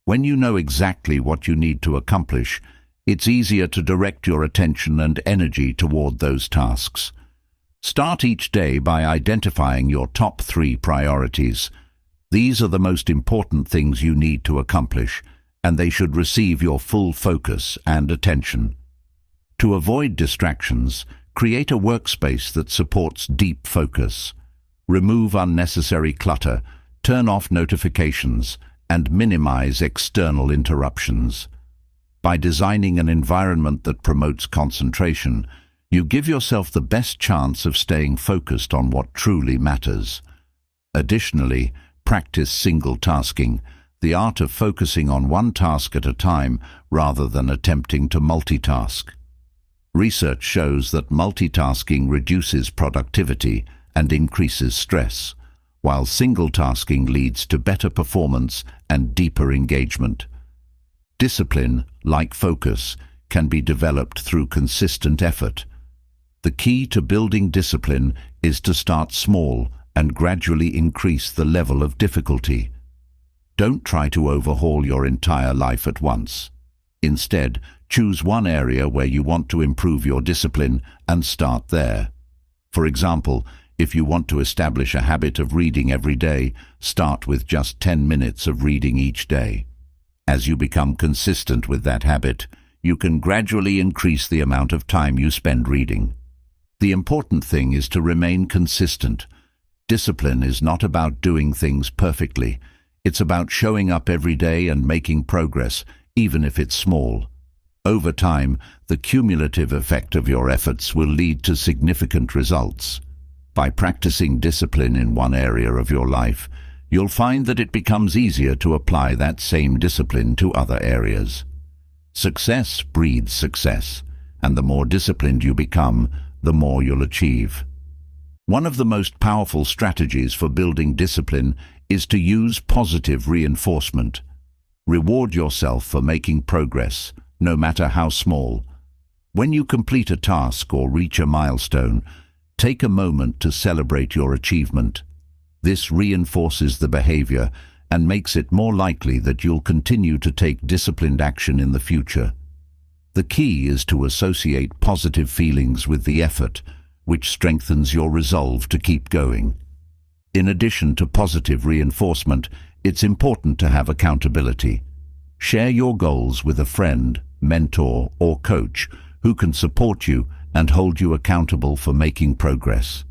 Speaker 1: When you know exactly what you need to accomplish, it's easier to direct your attention and energy toward those tasks. Start each day by identifying your top 3 priorities. These are the most important things you need to accomplish, and they should receive your full focus and attention. To avoid distractions, create a workspace that supports deep focus. Remove unnecessary clutter, turn off notifications, and minimize external interruptions. By designing an environment that promotes concentration, you give yourself the best chance of staying focused on what truly matters. Additionally, practice single tasking, the art of focusing on one task at a time rather than attempting to multitask. Research shows that multitasking reduces productivity and increases stress, while single tasking leads to better performance and deeper engagement. Discipline, like focus, can be developed through consistent effort. The key to building discipline is to start small and gradually increase the level of difficulty. Don't try to overhaul your entire life at once. Instead, choose one area where you want to improve your discipline and start there. For example, if you want to establish a habit of reading every day, start with just 10 minutes of reading each day. As you become consistent with that habit, you can gradually increase the amount of time you spend reading. The important thing is to remain consistent. Discipline is not about doing things perfectly. It's about showing up every day and making progress, even if it's small. Over time, the cumulative effect of your efforts will lead to significant results. By practicing discipline in one area of your life, you'll find that it becomes easier to apply that same discipline to other areas. Success breeds success, and the more disciplined you become, the more you'll achieve. One of the most powerful strategies for building discipline is to use positive reinforcement. Reward yourself for making progress, no matter how small. When you complete a task or reach a milestone, take a moment to celebrate your achievement. This reinforces the behavior and makes it more likely that you'll continue to take disciplined action in the future. The key is to associate positive feelings with the effort, which strengthens your resolve to keep going. In addition to positive reinforcement, it's important to have accountability. Share your goals with a friend, mentor, or coach who can support you and hold you accountable for making progress.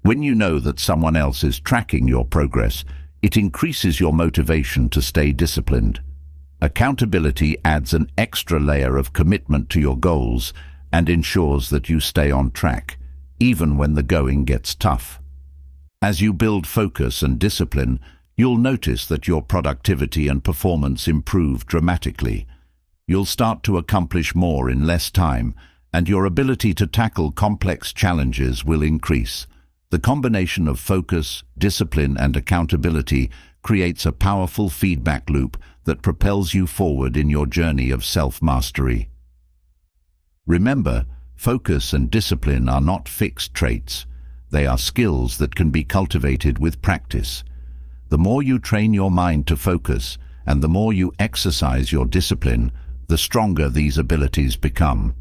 Speaker 1: When you know that someone else is tracking your progress, it increases your motivation to stay disciplined. Accountability adds an extra layer of commitment to your goals and ensures that you stay on track, even when the going gets tough. As you build focus and discipline, you'll notice that your productivity and performance improve dramatically. You'll start to accomplish more in less time, and your ability to tackle complex challenges will increase. The combination of focus, discipline, and accountability creates a powerful feedback loop that propels you forward in your journey of self-mastery. Remember, focus and discipline are not fixed traits. They are skills that can be cultivated with practice. The more you train your mind to focus, and the more you exercise your discipline, the stronger these abilities become.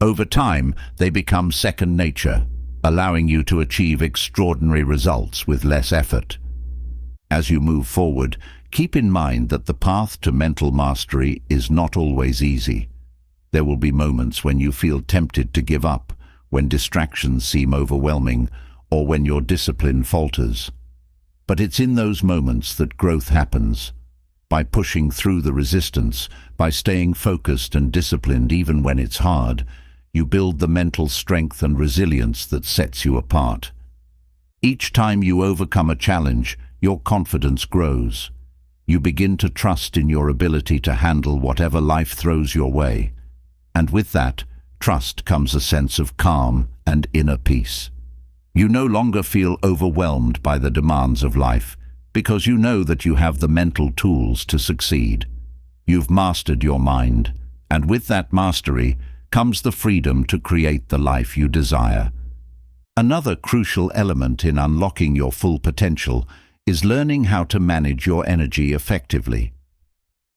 Speaker 1: Over time, they become second nature, allowing you to achieve extraordinary results with less effort. As you move forward, keep in mind that the path to mental mastery is not always easy. There will be moments when you feel tempted to give up, when distractions seem overwhelming, or when your discipline falters. But it's in those moments that growth happens. By pushing through the resistance, by staying focused and disciplined even when it's hard, you build the mental strength and resilience that sets you apart. Each time you overcome a challenge, your confidence grows. You begin to trust in your ability to handle whatever life throws your way. And with that, trust comes a sense of calm and inner peace. You no longer feel overwhelmed by the demands of life, because you know that you have the mental tools to succeed. You've mastered your mind, and with that mastery comes the freedom to create the life you desire. Another crucial element in unlocking your full potential is learning how to manage your energy effectively.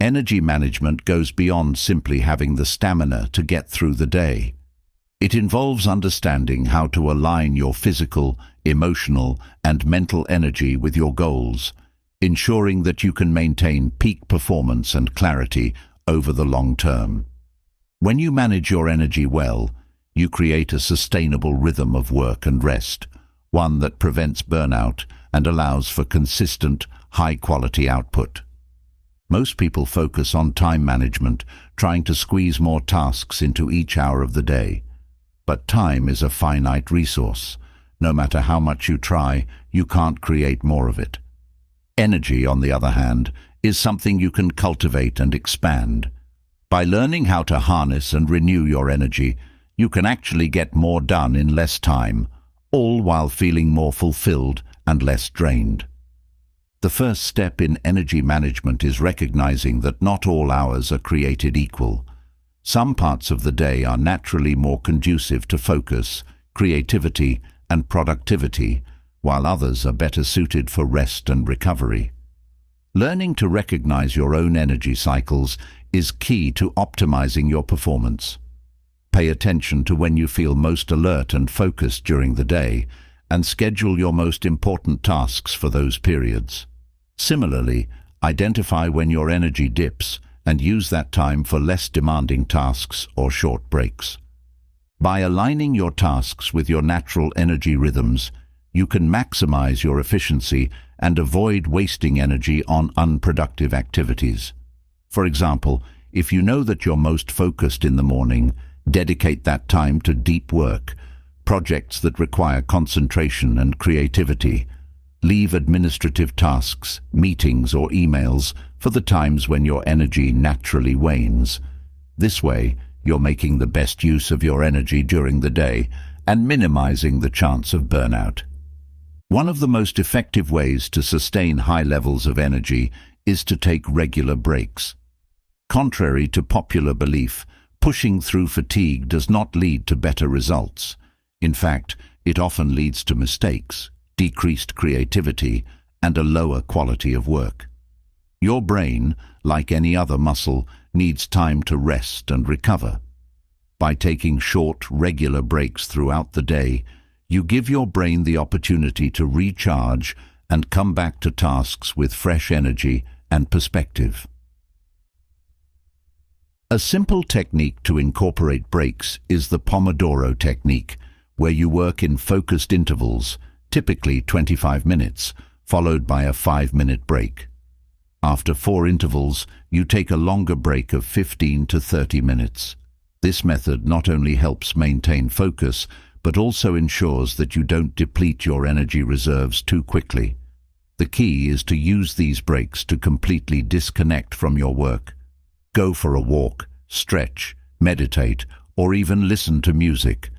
Speaker 1: Energy management goes beyond simply having the stamina to get through the day. It involves understanding how to align your physical, emotional, and mental energy with your goals, ensuring that you can maintain peak performance and clarity over the long term. When you manage your energy well, you create a sustainable rhythm of work and rest, one that prevents burnout and allows for consistent, high-quality output. Most people focus on time management, trying to squeeze more tasks into each hour of the day. But time is a finite resource. No matter how much you try, you can't create more of it. Energy, on the other hand, is something you can cultivate and expand. By learning how to harness and renew your energy, you can actually get more done in less time, all while feeling more fulfilled and less drained. The first step in energy management is recognizing that not all hours are created equal. Some parts of the day are naturally more conducive to focus, creativity, and productivity, while others are better suited for rest and recovery. Learning to recognize your own energy cycles is key to optimizing your performance. Pay attention to when you feel most alert and focused during the day, and schedule your most important tasks for those periods. Similarly, identify when your energy dips and use that time for less demanding tasks or short breaks. By aligning your tasks with your natural energy rhythms, you can maximize your efficiency and avoid wasting energy on unproductive activities. For example, if you know that you're most focused in the morning, dedicate that time to deep work, projects that require concentration and creativity. Leave administrative tasks, meetings, or emails for the times when your energy naturally wanes. This way, you're making the best use of your energy during the day and minimizing the chance of burnout. One of the most effective ways to sustain high levels of energy is to take regular breaks. Contrary to popular belief, pushing through fatigue does not lead to better results. In fact, it often leads to mistakes, decreased creativity, and a lower quality of work. Your brain, like any other muscle, needs time to rest and recover. By taking short, regular breaks throughout the day, you give your brain the opportunity to recharge and come back to tasks with fresh energy and perspective. A simple technique to incorporate breaks is the Pomodoro technique, where you work in focused intervals, typically 25 minutes, followed by a 5-minute break. After 4 intervals, you take a longer break of 15 to 30 minutes. This method not only helps maintain focus, but also ensures that you don't deplete your energy reserves too quickly. The key is to use these breaks to completely disconnect from your work. Go for a walk, stretch, meditate, or even listen to music.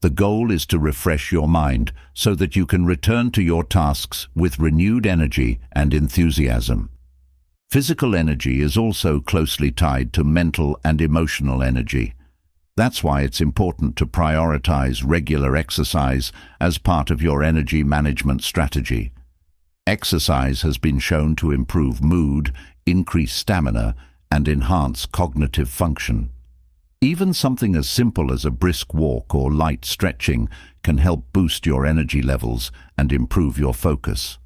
Speaker 1: The goal is to refresh your mind so that you can return to your tasks with renewed energy and enthusiasm. Physical energy is also closely tied to mental and emotional energy. That's why it's important to prioritize regular exercise as part of your energy management strategy. Exercise has been shown to improve mood, increase stamina, and enhance cognitive function. Even something as simple as a brisk walk or light stretching can help boost your energy levels and improve your focus.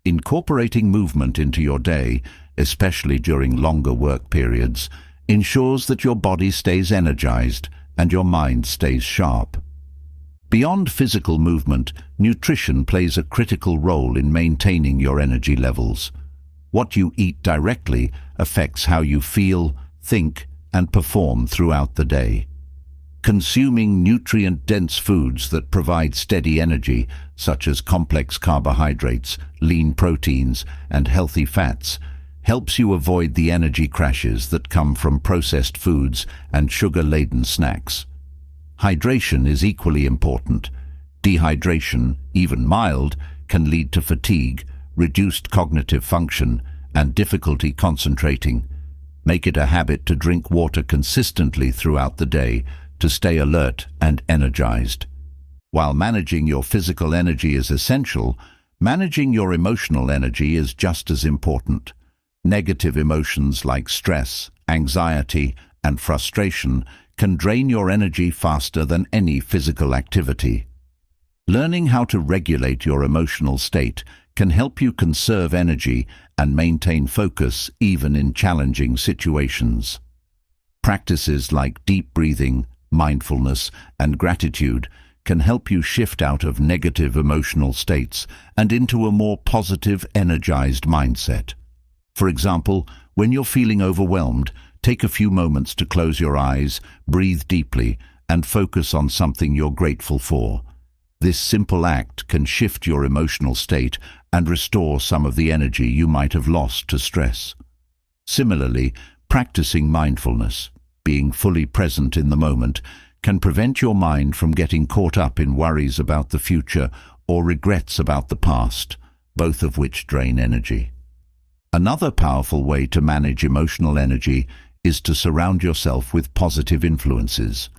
Speaker 1: Incorporating movement into your day, especially during longer work periods, ensures that your body stays energized and your mind stays sharp. Beyond physical movement, nutrition plays a critical role in maintaining your energy levels. What you eat directly affects how you feel, think, and perform throughout the day. Consuming nutrient-dense foods that provide steady energy, such as complex carbohydrates, lean proteins, and healthy fats, helps you avoid the energy crashes that come from processed foods and sugar-laden snacks. Hydration is equally important. Dehydration, even mild, can lead to fatigue, reduced cognitive function, and difficulty concentrating. Make it a habit to drink water consistently throughout the day to stay alert and energized. While managing your physical energy is essential, managing your emotional energy is just as important. Negative emotions like stress, anxiety, and frustration can drain your energy faster than any physical activity. Learning how to regulate your emotional state can help you conserve energy and maintain focus even in challenging situations. Practices like deep breathing, mindfulness, and gratitude can help you shift out of negative emotional states and into a more positive, energized mindset. For example, when you're feeling overwhelmed, take a few moments to close your eyes, breathe deeply, and focus on something you're grateful for. This simple act can shift your emotional state and restore some of the energy you might have lost to stress. Similarly, practicing mindfulness, being fully present in the moment, can prevent your mind from getting caught up in worries about the future or regrets about the past, both of which drain energy. Another powerful way to manage emotional energy is to surround yourself with positive influences.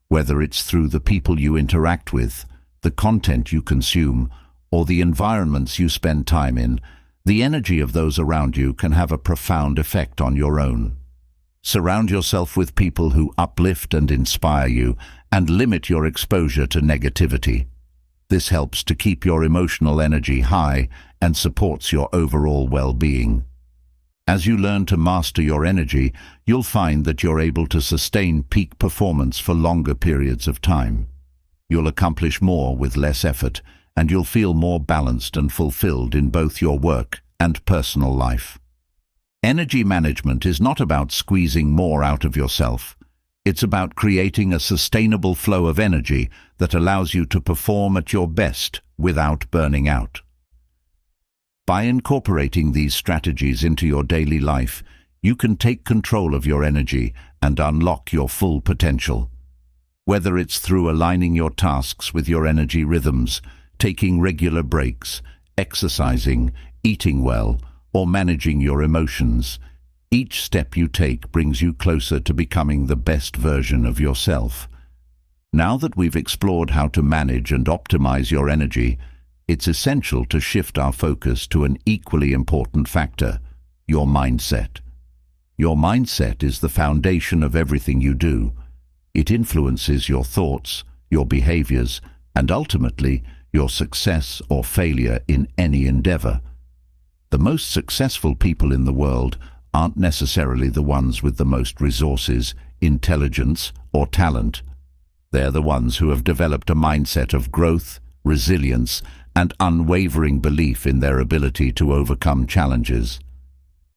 Speaker 1: Whether it's through the people you interact with, the content you consume, or the environments you spend time in, the energy of those around you can have a profound effect on your own. Surround yourself with people who uplift and inspire you, and limit your exposure to negativity. This helps to keep your emotional energy high and supports your overall well-being. As you learn to master your energy, you'll find that you're able to sustain peak performance for longer periods of time. You'll accomplish more with less effort, and you'll feel more balanced and fulfilled in both your work and personal life. Energy management is not about squeezing more out of yourself. It's about creating a sustainable flow of energy that allows you to perform at your best without burning out. By incorporating these strategies into your daily life, you can take control of your energy and unlock your full potential. Whether it's through aligning your tasks with your energy rhythms, taking regular breaks, exercising, eating well, or managing your emotions, each step you take brings you closer to becoming the best version of yourself. Now that we've explored how to manage and optimize your energy, it's essential to shift our focus to an equally important factor: your mindset. Your mindset is the foundation of everything you do. It influences your thoughts, your behaviors, and ultimately, your success or failure in any endeavor. The most successful people in the world aren't necessarily the ones with the most resources, intelligence, or talent. They're the ones who have developed a mindset of growth, resilience, and unwavering belief in their ability to overcome challenges.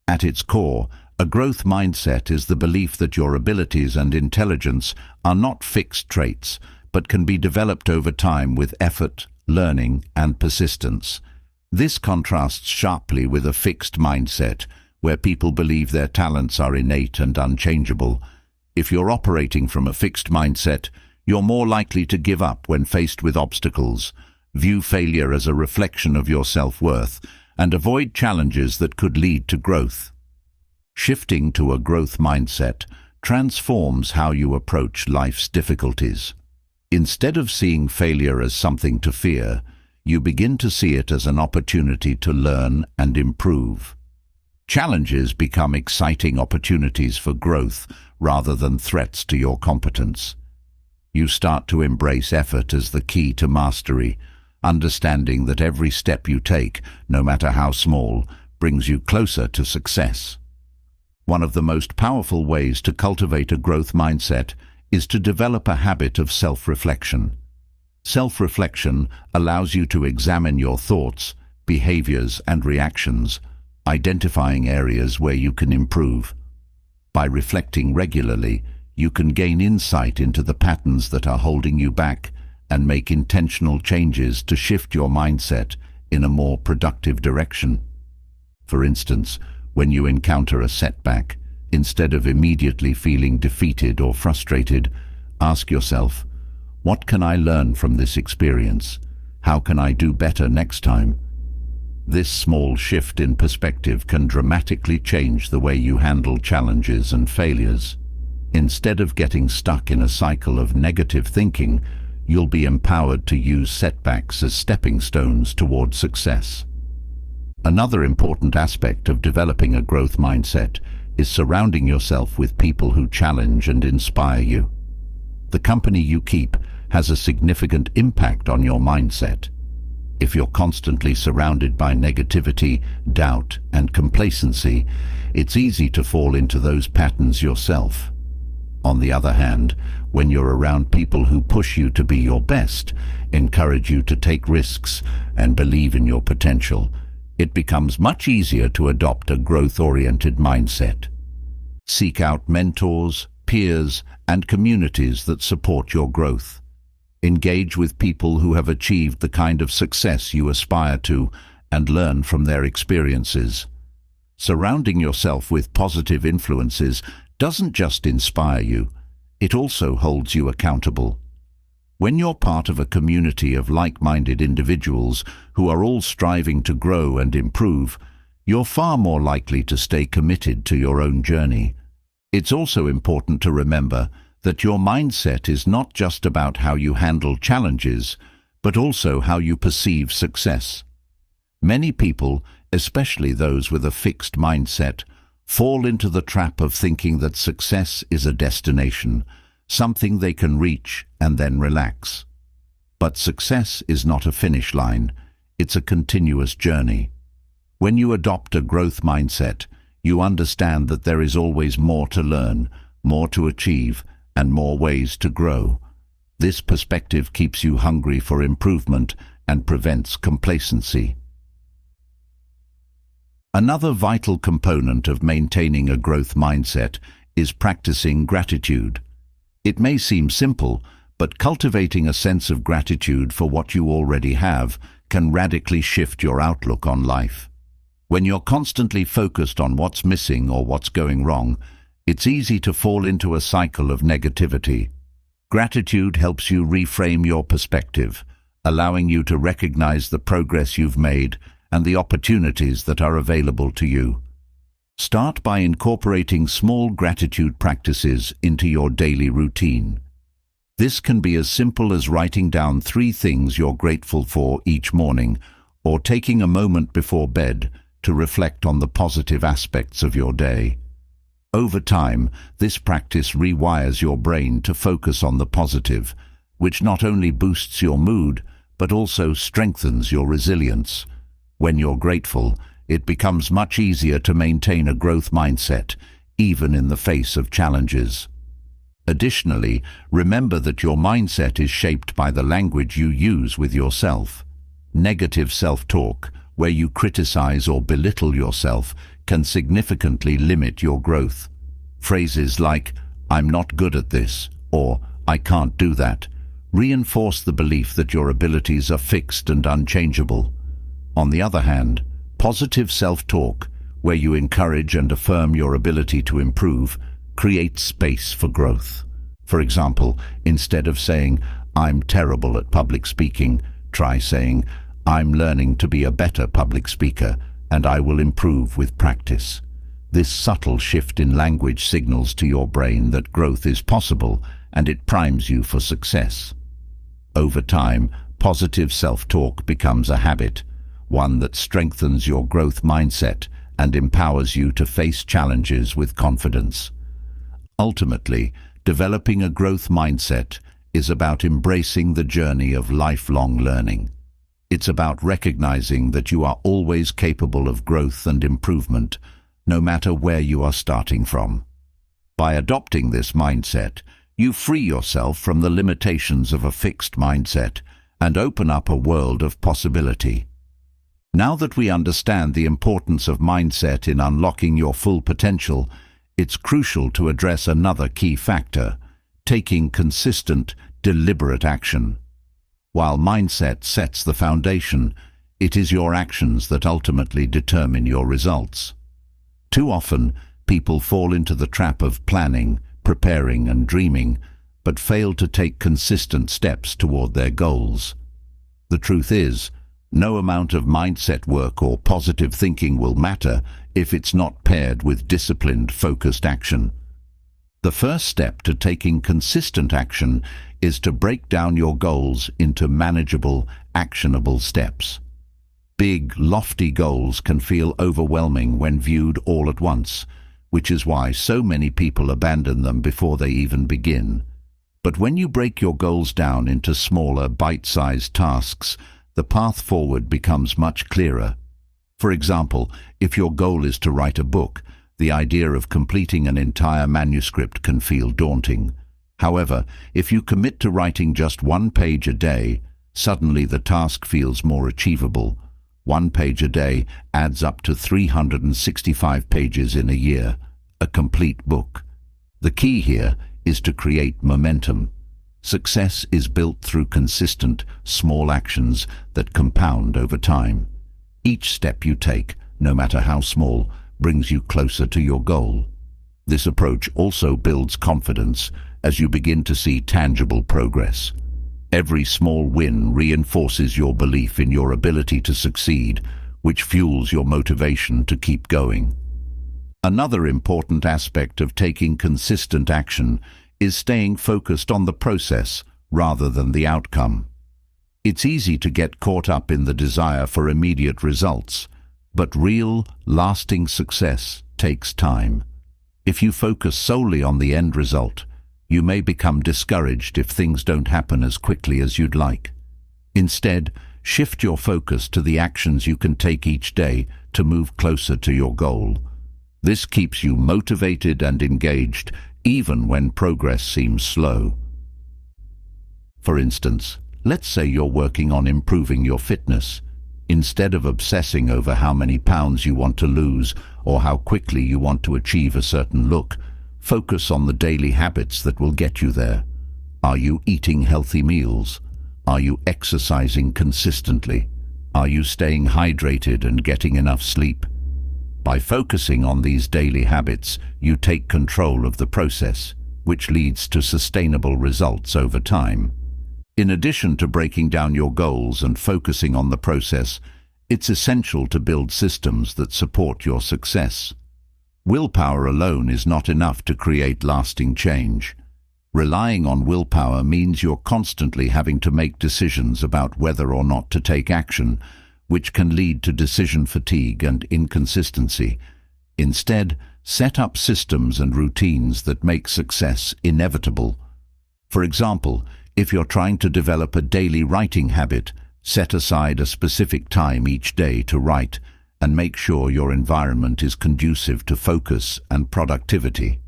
Speaker 1: At its core, a growth mindset is the belief that your abilities and intelligence are not fixed traits, but can be developed over time with effort, learning, and persistence. This contrasts sharply with a fixed mindset, where people believe their talents are innate and unchangeable. If you're operating from a fixed mindset, you're more likely to give up when faced with obstacles, view failure as a reflection of your self-worth, and avoid challenges that could lead to growth. Shifting to a growth mindset transforms how you approach life's difficulties. Instead of seeing failure as something to fear, you begin to see it as an opportunity to learn and improve. Challenges become exciting opportunities for growth rather than threats to your competence. You start to embrace effort as the key to mastery, understanding that every step you take, no matter how small, brings you closer to success. One of the most powerful ways to cultivate a growth mindset is to develop a habit of self-reflection. Self-reflection allows you to examine your thoughts, behaviors, and reactions, identifying areas where you can improve. By reflecting regularly, you can gain insight into the patterns that are holding you back and make intentional changes to shift your mindset in a more productive direction. For instance, when you encounter a setback, instead of immediately feeling defeated or frustrated, ask yourself, what can I learn from this experience? How can I do better next time? This small shift in perspective can dramatically change the way you handle challenges and failures. Instead of getting stuck in a cycle of negative thinking, you'll be empowered to use setbacks as stepping stones toward success. Another important aspect of developing a growth mindset is surrounding yourself with people who challenge and inspire you. The company you keep has a significant impact on your mindset. If you're constantly surrounded by negativity, doubt, and complacency, it's easy to fall into those patterns yourself. On the other hand, when you're around people who push you to be your best, encourage you to take risks, and believe in your potential, it becomes much easier to adopt a growth-oriented mindset. Seek out mentors, peers, and communities that support your growth. Engage with people who have achieved the kind of success you aspire to and learn from their experiences. Surrounding yourself with positive influences doesn't just inspire you, it also holds you accountable. When you're part of a community of like-minded individuals who are all striving to grow and improve, you're far more likely to stay committed to your own journey. It's also important to remember that your mindset is not just about how you handle challenges, but also how you perceive success. Many people, especially those with a fixed mindset, fall into the trap of thinking that success is a destination, something they can reach and then relax. But success is not a finish line, it's a continuous journey. When you adopt a growth mindset, you understand that there is always more to learn, more to achieve, and more ways to grow. This perspective keeps you hungry for improvement and prevents complacency. Another vital component of maintaining a growth mindset is practicing gratitude. It may seem simple, but cultivating a sense of gratitude for what you already have can radically shift your outlook on life. When you're constantly focused on what's missing or what's going wrong, it's easy to fall into a cycle of negativity. Gratitude helps you reframe your perspective, allowing you to recognize the progress you've made and the opportunities that are available to you. Start by incorporating small gratitude practices into your daily routine. This can be as simple as writing down 3 things you're grateful for each morning, or taking a moment before bed to reflect on the positive aspects of your day. Over time, this practice rewires your brain to focus on the positive, which not only boosts your mood, but also strengthens your resilience. When you're grateful, it becomes much easier to maintain a growth mindset, even in the face of challenges. Additionally, remember that your mindset is shaped by the language you use with yourself. Negative self-talk, where you criticize or belittle yourself, can significantly limit your growth. Phrases like, "I'm not good at this," or "I can't do that," reinforce the belief that your abilities are fixed and unchangeable. On the other hand, positive self-talk, where you encourage and affirm your ability to improve, creates space for growth. For example, instead of saying, "I'm terrible at public speaking," try saying, "I'm learning to be a better public speaker, and I will improve with practice." This subtle shift in language signals to your brain that growth is possible, and it primes you for success. Over time, positive self-talk becomes a habit, one that strengthens your growth mindset and empowers you to face challenges with confidence. Ultimately, developing a growth mindset is about embracing the journey of lifelong learning. It's about recognizing that you are always capable of growth and improvement, no matter where you are starting from. By adopting this mindset, you free yourself from the limitations of a fixed mindset and open up a world of possibility. Now that we understand the importance of mindset in unlocking your full potential, it's crucial to address another key factor: taking consistent, deliberate action. While mindset sets the foundation, it is your actions that ultimately determine your results. Too often, people fall into the trap of planning, preparing, and dreaming, but fail to take consistent steps toward their goals. The truth is, no amount of mindset work or positive thinking will matter if it's not paired with disciplined, focused action. The first step to taking consistent action is to break down your goals into manageable, actionable steps. Big, lofty goals can feel overwhelming when viewed all at once, which is why so many people abandon them before they even begin. But when you break your goals down into smaller, bite-sized tasks, the path forward becomes much clearer. For example, if your goal is to write a book, the idea of completing an entire manuscript can feel daunting. However, if you commit to writing just 1 page a day, suddenly the task feels more achievable. 1 page a day adds up to 365 pages in a year, a complete book. The key here is to create momentum. Success is built through consistent, small actions that compound over time. Each step you take, no matter how small, brings you closer to your goal. This approach also builds confidence as you begin to see tangible progress. Every small win reinforces your belief in your ability to succeed, which fuels your motivation to keep going. Another important aspect of taking consistent action is staying focused on the process rather than the outcome. It's easy to get caught up in the desire for immediate results, but real, lasting success takes time. If you focus solely on the end result, you may become discouraged if things don't happen as quickly as you'd like. Instead, shift your focus to the actions you can take each day to move closer to your goal. This keeps you motivated and engaged, even when progress seems slow. For instance, let's say you're working on improving your fitness. Instead of obsessing over how many pounds you want to lose or how quickly you want to achieve a certain look, focus on the daily habits that will get you there. Are you eating healthy meals? Are you exercising consistently? Are you staying hydrated and getting enough sleep? By focusing on these daily habits, you take control of the process, which leads to sustainable results over time. In addition to breaking down your goals and focusing on the process, it's essential to build systems that support your success. Willpower alone is not enough to create lasting change. Relying on willpower means you're constantly having to make decisions about whether or not to take action, which can lead to decision fatigue and inconsistency. Instead, set up systems and routines that make success inevitable. For example, if you're trying to develop a daily writing habit, set aside a specific time each day to write and make sure your environment is conducive to focus and productivity.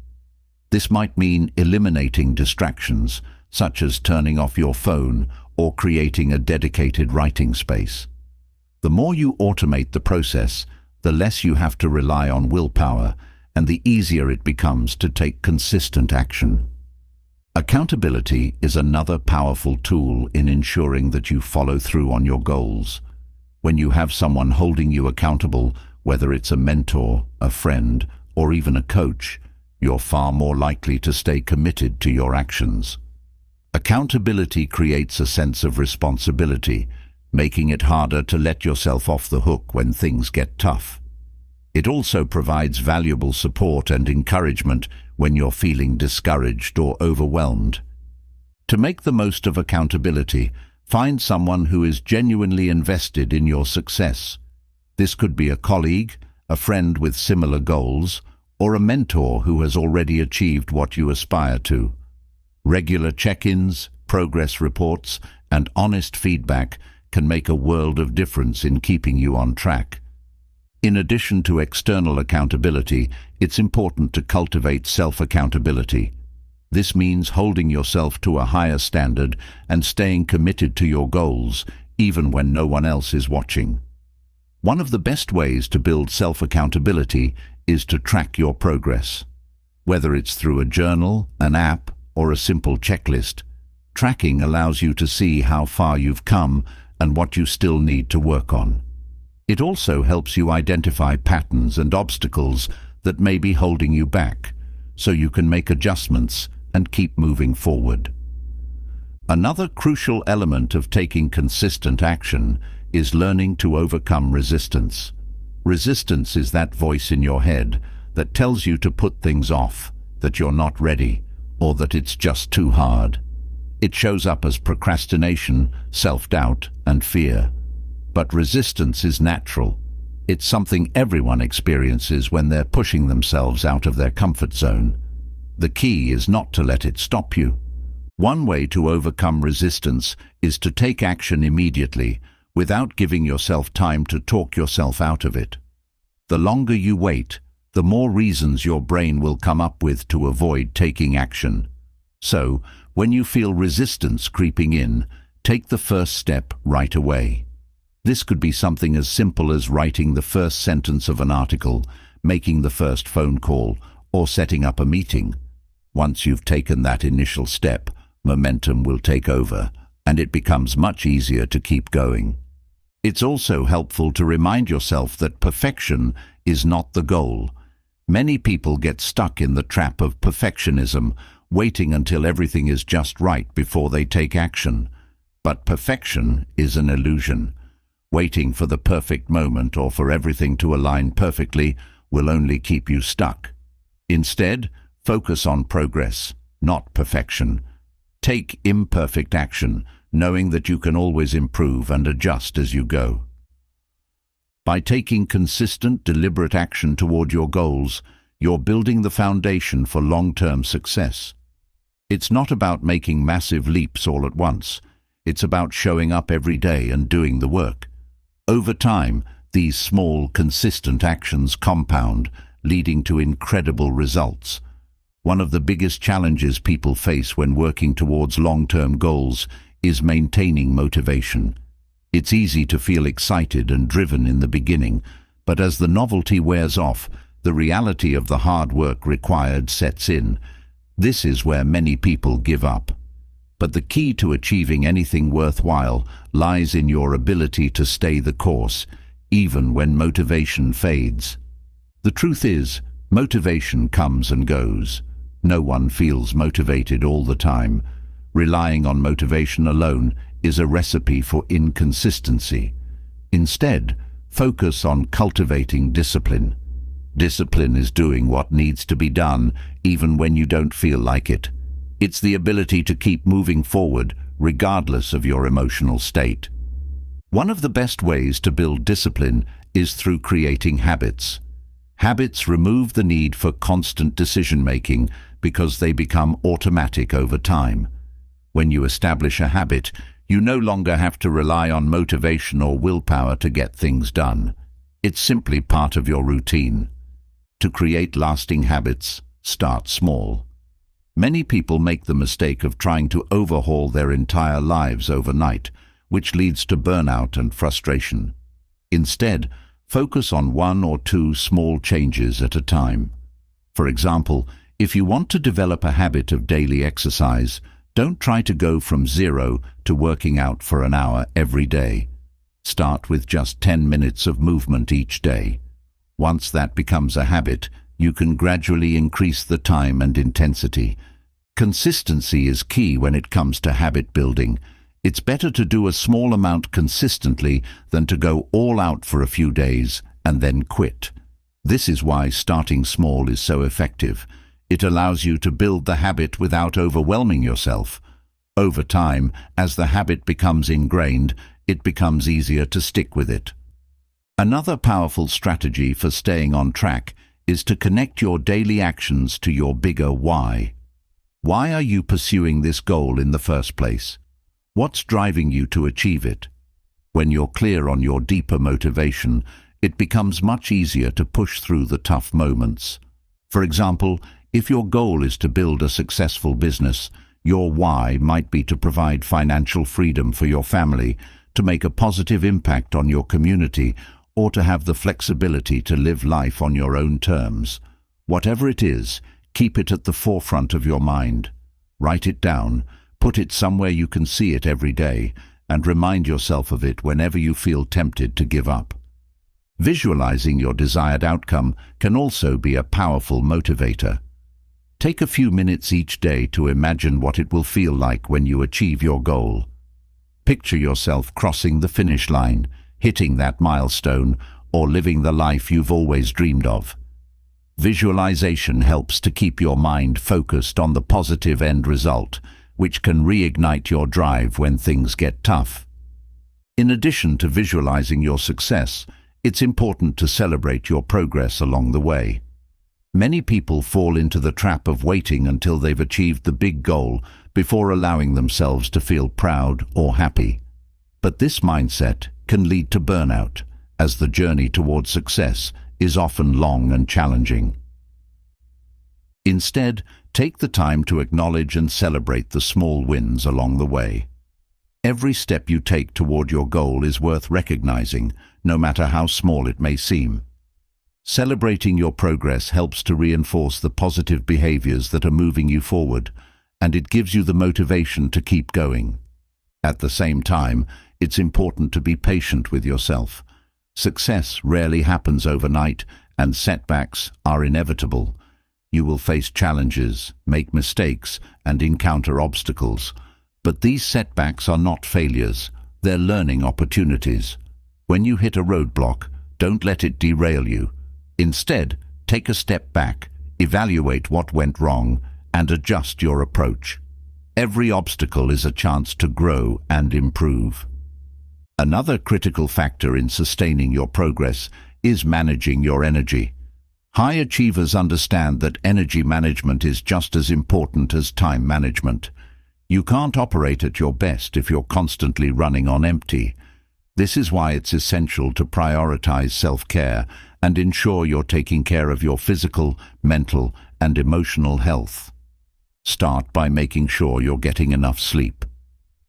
Speaker 1: This might mean eliminating distractions, such as turning off your phone or creating a dedicated writing space. The more you automate the process, the less you have to rely on willpower, and the easier it becomes to take consistent action. Accountability is another powerful tool in ensuring that you follow through on your goals. When you have someone holding you accountable, whether it's a mentor, a friend, or even a coach, you're far more likely to stay committed to your actions. Accountability creates a sense of responsibility, making it harder to let yourself off the hook when things get tough. It also provides valuable support and encouragement when you're feeling discouraged or overwhelmed. To make the most of accountability, find someone who is genuinely invested in your success. This could be a colleague, a friend with similar goals, or a mentor who has already achieved what you aspire to. Regular check-ins, progress reports, and honest feedback can make a world of difference in keeping you on track. In addition to external accountability, it's important to cultivate self-accountability. This means holding yourself to a higher standard and staying committed to your goals, even when no one else is watching. One of the best ways to build self-accountability is to track your progress. Whether it's through a journal, an app, or a simple checklist, tracking allows you to see how far you've come and what you still need to work on. It also helps you identify patterns and obstacles that may be holding you back, so you can make adjustments and keep moving forward. Another crucial element of taking consistent action is learning to overcome resistance. Resistance is that voice in your head that tells you to put things off, that you're not ready, or that it's just too hard. It shows up as procrastination, self-doubt, and fear. But resistance is natural. It's something everyone experiences when they're pushing themselves out of their comfort zone. The key is not to let it stop you. One way to overcome resistance is to take action immediately, without giving yourself time to talk yourself out of it. The longer you wait, the more reasons your brain will come up with to avoid taking action. So, when you feel resistance creeping in, take the first step right away. This could be something as simple as writing the first sentence of an article, making the first phone call, or setting up a meeting. Once you've taken that initial step, momentum will take over, and it becomes much easier to keep going. It's also helpful to remind yourself that perfection is not the goal. Many people get stuck in the trap of perfectionism, waiting until everything is just right before they take action. But perfection is an illusion. Waiting for the perfect moment or for everything to align perfectly will only keep you stuck. Instead, focus on progress, not perfection. Take imperfect action, knowing that you can always improve and adjust as you go. By taking consistent, deliberate action toward your goals, you're building the foundation for long-term success. It's not about making massive leaps all at once. It's about showing up every day and doing the work. Over time, these small, consistent actions compound, leading to incredible results. One of the biggest challenges people face when working towards long-term goals is maintaining motivation. It's easy to feel excited and driven in the beginning, but as the novelty wears off, the reality of the hard work required sets in. This is where many people give up. But the key to achieving anything worthwhile lies in your ability to stay the course, even when motivation fades. The truth is, motivation comes and goes. No one feels motivated all the time. Relying on motivation alone is a recipe for inconsistency. Instead, focus on cultivating discipline. Discipline is doing what needs to be done, even when you don't feel like it. It's the ability to keep moving forward, regardless of your emotional state. One of the best ways to build discipline is through creating habits. Habits remove the need for constant decision-making because they become automatic over time. When you establish a habit, you no longer have to rely on motivation or willpower to get things done. It's simply part of your routine. To create lasting habits, start small. Many people make the mistake of trying to overhaul their entire lives overnight, which leads to burnout and frustration. Instead, focus on 1 or 2 small changes at a time. For example, if you want to develop a habit of daily exercise, don't try to go from 0 to working out for an hour every day. Start with just 10 minutes of movement each day. Once that becomes a habit, you can gradually increase the time and intensity. Consistency is key when it comes to habit building. It's better to do a small amount consistently than to go all out for a few days and then quit. This is why starting small is so effective. It allows you to build the habit without overwhelming yourself. Over time, as the habit becomes ingrained, it becomes easier to stick with it. Another powerful strategy for staying on track is to connect your daily actions to your bigger why. Why are you pursuing this goal in the first place? What's driving you to achieve it? When you're clear on your deeper motivation, it becomes much easier to push through the tough moments. For example, if your goal is to build a successful business, your why might be to provide financial freedom for your family, to make a positive impact on your community, or to have the flexibility to live life on your own terms. Whatever it is, keep it at the forefront of your mind. Write it down, put it somewhere you can see it every day, and remind yourself of it whenever you feel tempted to give up. Visualizing your desired outcome can also be a powerful motivator. Take a few minutes each day to imagine what it will feel like when you achieve your goal. Picture yourself crossing the finish line, hitting that milestone, or living the life you've always dreamed of. Visualization helps to keep your mind focused on the positive end result, which can reignite your drive when things get tough. In addition to visualizing your success, it's important to celebrate your progress along the way. Many people fall into the trap of waiting until they've achieved the big goal before allowing themselves to feel proud or happy. But this mindset can lead to burnout, as the journey towards success is often long and challenging. Instead, take the time to acknowledge and celebrate the small wins along the way. Every step you take toward your goal is worth recognizing, no matter how small it may seem. Celebrating your progress helps to reinforce the positive behaviors that are moving you forward, and it gives you the motivation to keep going. At the same time, it's important to be patient with yourself. Success rarely happens overnight, and setbacks are inevitable. You will face challenges, make mistakes, and encounter obstacles. But these setbacks are not failures, they're learning opportunities. When you hit a roadblock, don't let it derail you. Instead, take a step back, evaluate what went wrong, and adjust your approach. Every obstacle is a chance to grow and improve. Another critical factor in sustaining your progress is managing your energy. High achievers understand that energy management is just as important as time management. You can't operate at your best if you're constantly running on empty. This is why it's essential to prioritize self-care and ensure you're taking care of your physical, mental, and emotional health. Start by making sure you're getting enough sleep.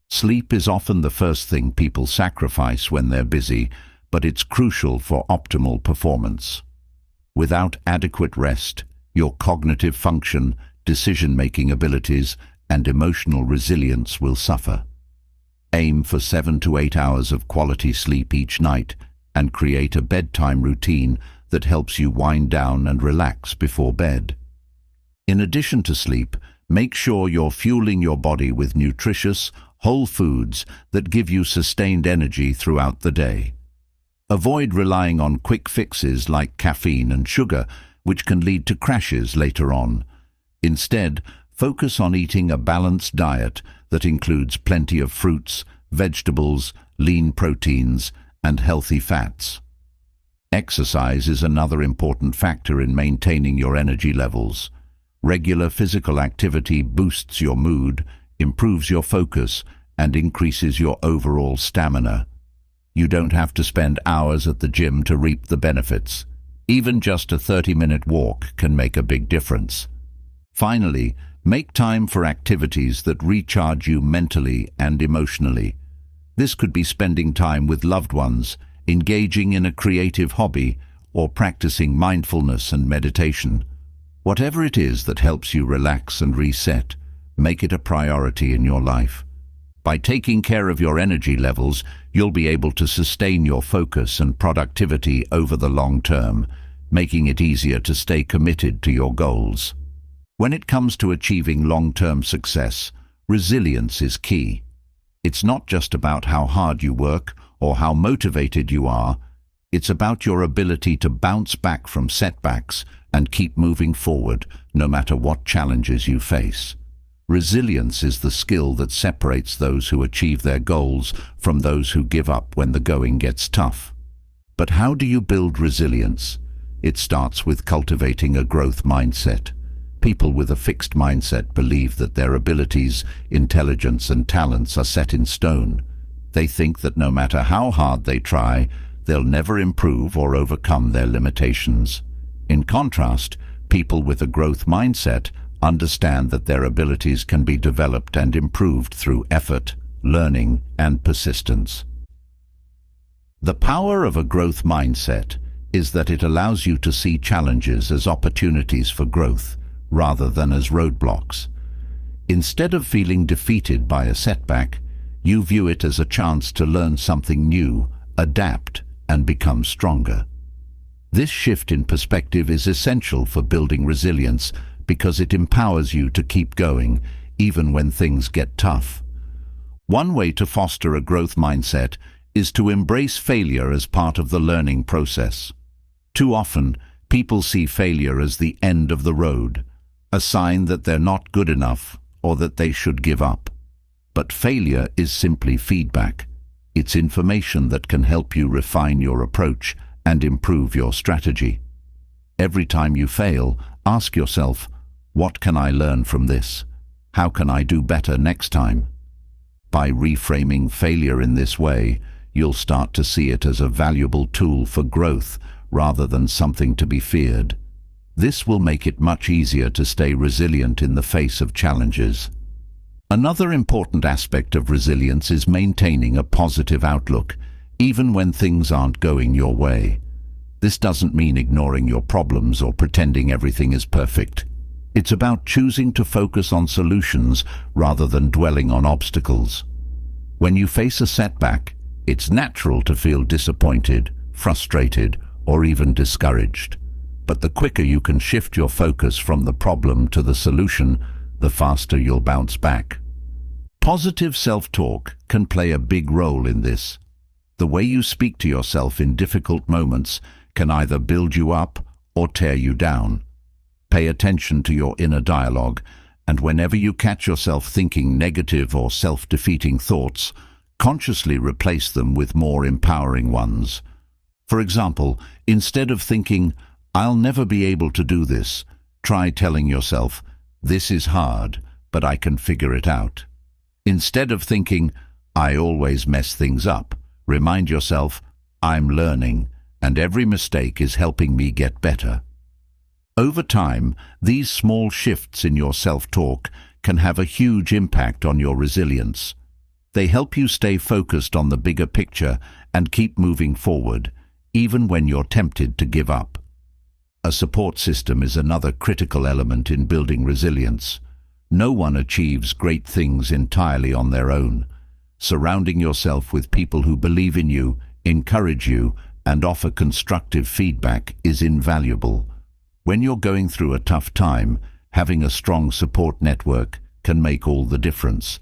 Speaker 1: Sleep is often the first thing people sacrifice when they're busy, but it's crucial for optimal performance. Without adequate rest, your cognitive function, decision-making abilities, and emotional resilience will suffer. Aim for 7 to 8 hours of quality sleep each night and create a bedtime routine that helps you wind down and relax before bed. In addition to sleep, make sure you're fueling your body with nutritious, whole foods that give you sustained energy throughout the day. Avoid relying on quick fixes like caffeine and sugar, which can lead to crashes later on. Instead, focus on eating a balanced diet that includes plenty of fruits, vegetables, lean proteins, and healthy fats. Exercise is another important factor in maintaining your energy levels. Regular physical activity boosts your mood, improves your focus, and increases your overall stamina. You don't have to spend hours at the gym to reap the benefits. Even just a 30-minute walk can make a big difference. Finally, make time for activities that recharge you mentally and emotionally. This could be spending time with loved ones, engaging in a creative hobby, or practicing mindfulness and meditation. Whatever it is that helps you relax and reset, make it a priority in your life. By taking care of your energy levels, you'll be able to sustain your focus and productivity over the long term, making it easier to stay committed to your goals. When it comes to achieving long-term success, resilience is key. It's not just about how hard you work or how motivated you are. It's about your ability to bounce back from setbacks and keep moving forward, no matter what challenges you face. Resilience is the skill that separates those who achieve their goals from those who give up when the going gets tough. But how do you build resilience? It starts with cultivating a growth mindset. People with a fixed mindset believe that their abilities, intelligence, and talents are set in stone. They think that no matter how hard they try, they'll never improve or overcome their limitations. In contrast, people with a growth mindset understand that their abilities can be developed and improved through effort, learning, and persistence. The power of a growth mindset is that it allows you to see challenges as opportunities for growth, rather than as roadblocks. Instead of feeling defeated by a setback, you view it as a chance to learn something new, adapt, and become stronger. This shift in perspective is essential for building resilience because it empowers you to keep going, even when things get tough. One way to foster a growth mindset is to embrace failure as part of the learning process. Too often, people see failure as the end of the road, a sign that they're not good enough or that they should give up. But failure is simply feedback. It's information that can help you refine your approach and improve your strategy. Every time you fail, ask yourself, what can I learn from this? How can I do better next time? By reframing failure in this way, you'll start to see it as a valuable tool for growth rather than something to be feared. This will make it much easier to stay resilient in the face of challenges. Another important aspect of resilience is maintaining a positive outlook, even when things aren't going your way. This doesn't mean ignoring your problems or pretending everything is perfect. It's about choosing to focus on solutions rather than dwelling on obstacles. When you face a setback, it's natural to feel disappointed, frustrated, or even discouraged. But the quicker you can shift your focus from the problem to the solution, the faster you'll bounce back. Positive self-talk can play a big role in this. The way you speak to yourself in difficult moments can either build you up or tear you down. Pay attention to your inner dialogue, and whenever you catch yourself thinking negative or self-defeating thoughts, consciously replace them with more empowering ones. For example, instead of thinking, "I'll never be able to do this," try telling yourself, "This is hard, but I can figure it out." Instead of thinking, "I always mess things up," remind yourself, "I'm learning, and every mistake is helping me get better." Over time, these small shifts in your self-talk can have a huge impact on your resilience. They help you stay focused on the bigger picture and keep moving forward, even when you're tempted to give up. A support system is another critical element in building resilience. No one achieves great things entirely on their own. Surrounding yourself with people who believe in you, encourage you, and offer constructive feedback is invaluable. When you're going through a tough time, having a strong support network can make all the difference.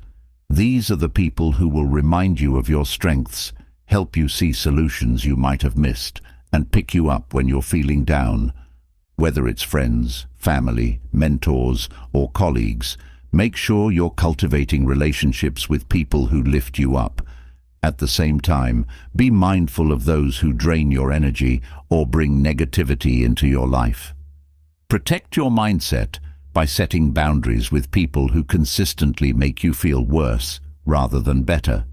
Speaker 1: These are the people who will remind you of your strengths, help you see solutions you might have missed, and pick you up when you're feeling down. Whether it's friends, family, mentors, or colleagues, make sure you're cultivating relationships with people who lift you up. At the same time, be mindful of those who drain your energy or bring negativity into your life. Protect your mindset by setting boundaries with people who consistently make you feel worse rather than better.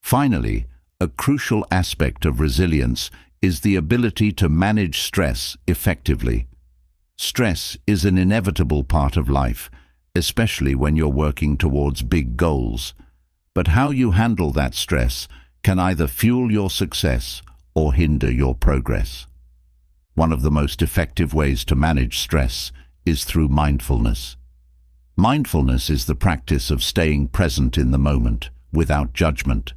Speaker 1: Finally, a crucial aspect of resilience is the ability to manage stress effectively. Stress is an inevitable part of life, especially when you're working towards big goals. But how you handle that stress can either fuel your success or hinder your progress. One of the most effective ways to manage stress is through mindfulness. Mindfulness is the practice of staying present in the moment, without judgment.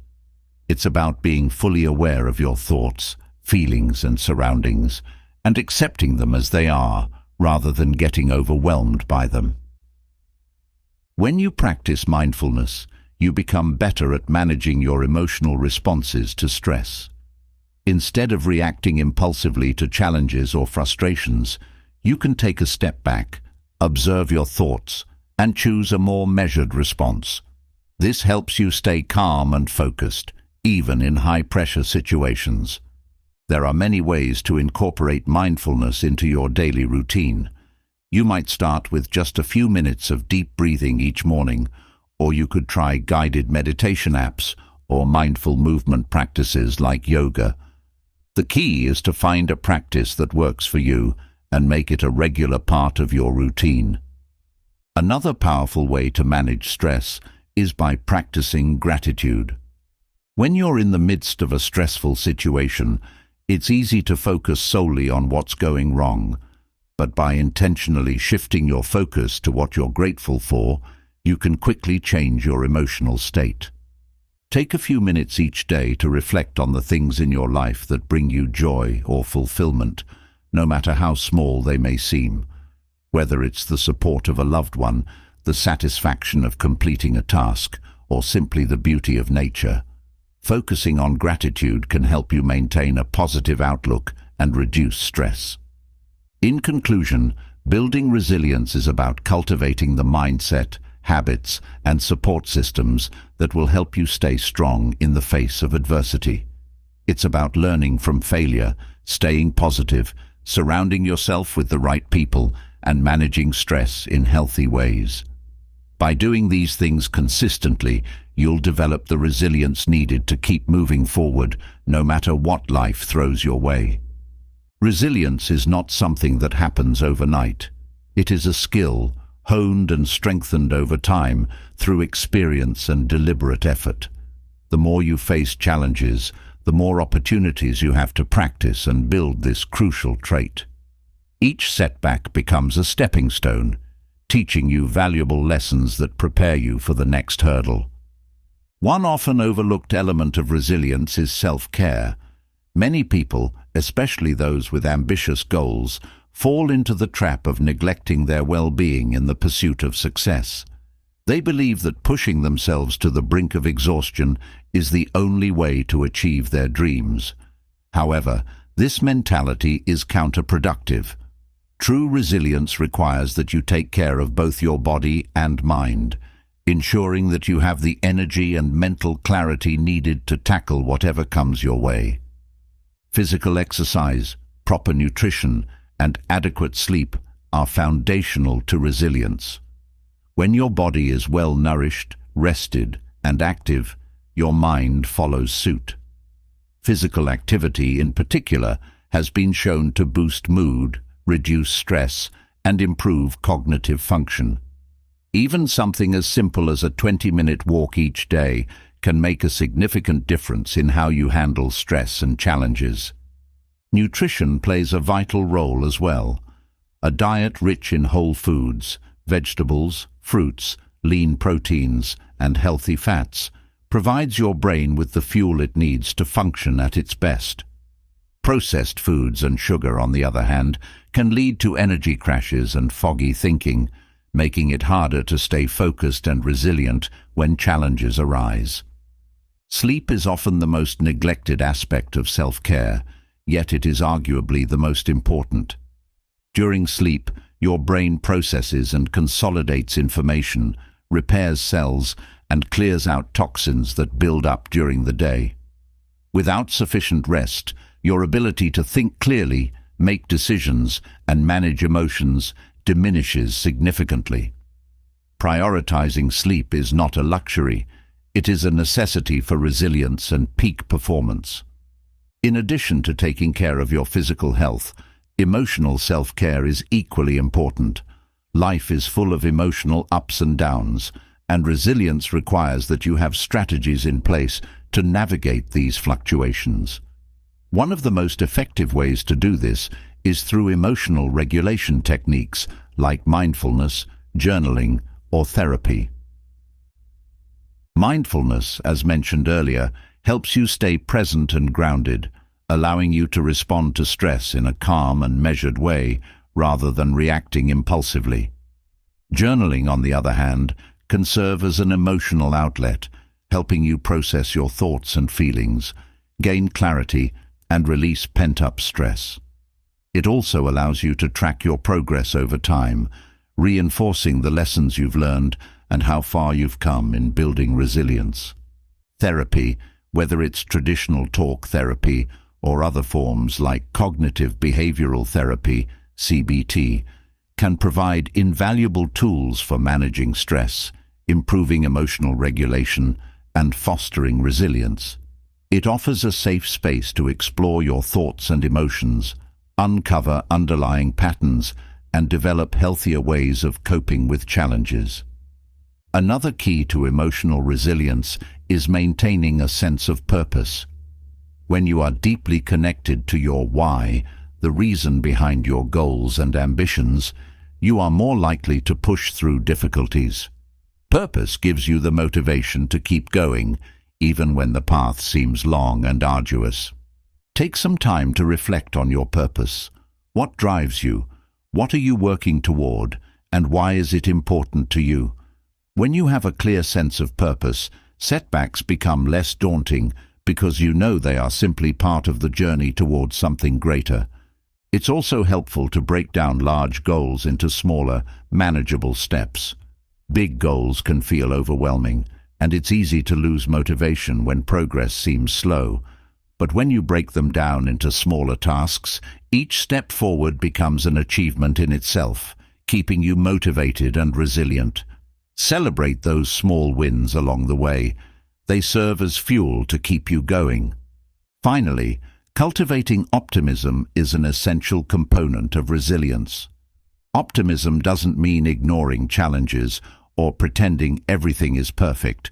Speaker 1: It's about being fully aware of your thoughts, feelings, and surroundings, and accepting them as they are, rather than getting overwhelmed by them. When you practice mindfulness, you become better at managing your emotional responses to stress. Instead of reacting impulsively to challenges or frustrations, you can take a step back, observe your thoughts, and choose a more measured response. This helps you stay calm and focused, even in high-pressure situations. There are many ways to incorporate mindfulness into your daily routine. You might start with just a few minutes of deep breathing each morning, or you could try guided meditation apps or mindful movement practices like yoga. The key is to find a practice that works for you and make it a regular part of your routine. Another powerful way to manage stress is by practicing gratitude. When you're in the midst of a stressful situation, it's easy to focus solely on what's going wrong, but by intentionally shifting your focus to what you're grateful for, you can quickly change your emotional state. Take a few minutes each day to reflect on the things in your life that bring you joy or fulfillment, no matter how small they may seem. Whether it's the support of a loved one, the satisfaction of completing a task, or simply the beauty of nature, focusing on gratitude can help you maintain a positive outlook and reduce stress. In conclusion, building resilience is about cultivating the mindset, habits, and support systems that will help you stay strong in the face of adversity. It's about learning from failure, staying positive, surrounding yourself with the right people, and managing stress in healthy ways. By doing these things consistently, you'll develop the resilience needed to keep moving forward, no matter what life throws your way. Resilience is not something that happens overnight. It is a skill, honed and strengthened over time through experience and deliberate effort. The more you face challenges, the more opportunities you have to practice and build this crucial trait. Each setback becomes a stepping stone, teaching you valuable lessons that prepare you for the next hurdle. One often overlooked element of resilience is self-care. Many people, especially those with ambitious goals, fall into the trap of neglecting their well-being in the pursuit of success. They believe that pushing themselves to the brink of exhaustion is the only way to achieve their dreams. However, this mentality is counterproductive. True resilience requires that you take care of both your body and mind, ensuring that you have the energy and mental clarity needed to tackle whatever comes your way. Physical exercise, proper nutrition, and adequate sleep are foundational to resilience. When your body is well nourished, rested, and active, your mind follows suit. Physical activity, in particular, has been shown to boost mood, reduce stress, and improve cognitive function. Even something as simple as a 20-minute walk each day can make a significant difference in how you handle stress and challenges. Nutrition plays a vital role as well. A diet rich in whole foods, vegetables, fruits, lean proteins, and healthy fats provides your brain with the fuel it needs to function at its best. Processed foods and sugar, on the other hand, can lead to energy crashes and foggy thinking, making it harder to stay focused and resilient when challenges arise. Sleep is often the most neglected aspect of self-care, yet it is arguably the most important. During sleep, your brain processes and consolidates information, repairs cells, and clears out toxins that build up during the day. Without sufficient rest, your ability to think clearly, make decisions, and manage emotions diminishes significantly. Prioritizing sleep is not a luxury. It is a necessity for resilience and peak performance. In addition to taking care of your physical health, emotional self-care is equally important. Life is full of emotional ups and downs, and resilience requires that you have strategies in place to navigate these fluctuations. One of the most effective ways to do this is through emotional regulation techniques like mindfulness, journaling, or therapy. Mindfulness, as mentioned earlier, helps you stay present and grounded, allowing you to respond to stress in a calm and measured way rather than reacting impulsively. Journaling, on the other hand, can serve as an emotional outlet, helping you process your thoughts and feelings, gain clarity, and release pent-up stress. It also allows you to track your progress over time, reinforcing the lessons you've learned and how far you've come in building resilience. Therapy, whether it's traditional talk therapy or other forms like cognitive behavioral therapy, CBT, can provide invaluable tools for managing stress, improving emotional regulation, and fostering resilience. It offers a safe space to explore your thoughts and emotions, uncover underlying patterns, and develop healthier ways of coping with challenges. Another key to emotional resilience is maintaining a sense of purpose. When you are deeply connected to your why, the reason behind your goals and ambitions, you are more likely to push through difficulties. Purpose gives you the motivation to keep going, even when the path seems long and arduous. Take some time to reflect on your purpose. What drives you? What are you working toward? And why is it important to you? When you have a clear sense of purpose, setbacks become less daunting because you know they are simply part of the journey towards something greater. It's also helpful to break down large goals into smaller, manageable steps. Big goals can feel overwhelming, and it's easy to lose motivation when progress seems slow. But when you break them down into smaller tasks, each step forward becomes an achievement in itself, keeping you motivated and resilient. Celebrate those small wins along the way. They serve as fuel to keep you going. Finally, cultivating optimism is an essential component of resilience. Optimism doesn't mean ignoring challenges or pretending everything is perfect.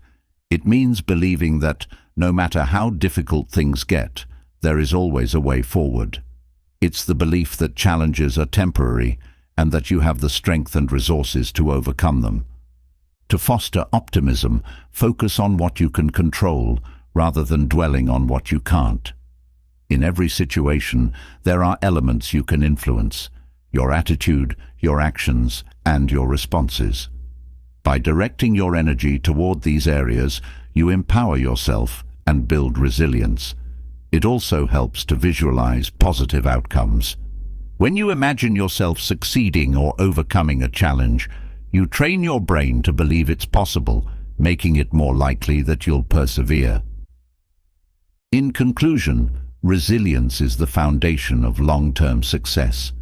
Speaker 1: It means believing that, no matter how difficult things get, there is always a way forward. It's the belief that challenges are temporary and that you have the strength and resources to overcome them. To foster optimism, focus on what you can control rather than dwelling on what you can't. In every situation, there are elements you can influence: your attitude, your actions, and your responses. By directing your energy toward these areas, you empower yourself and build resilience. It also helps to visualize positive outcomes. When you imagine yourself succeeding or overcoming a challenge, you train your brain to believe it's possible, making it more likely that you'll persevere. In conclusion, resilience is the foundation of long-term success.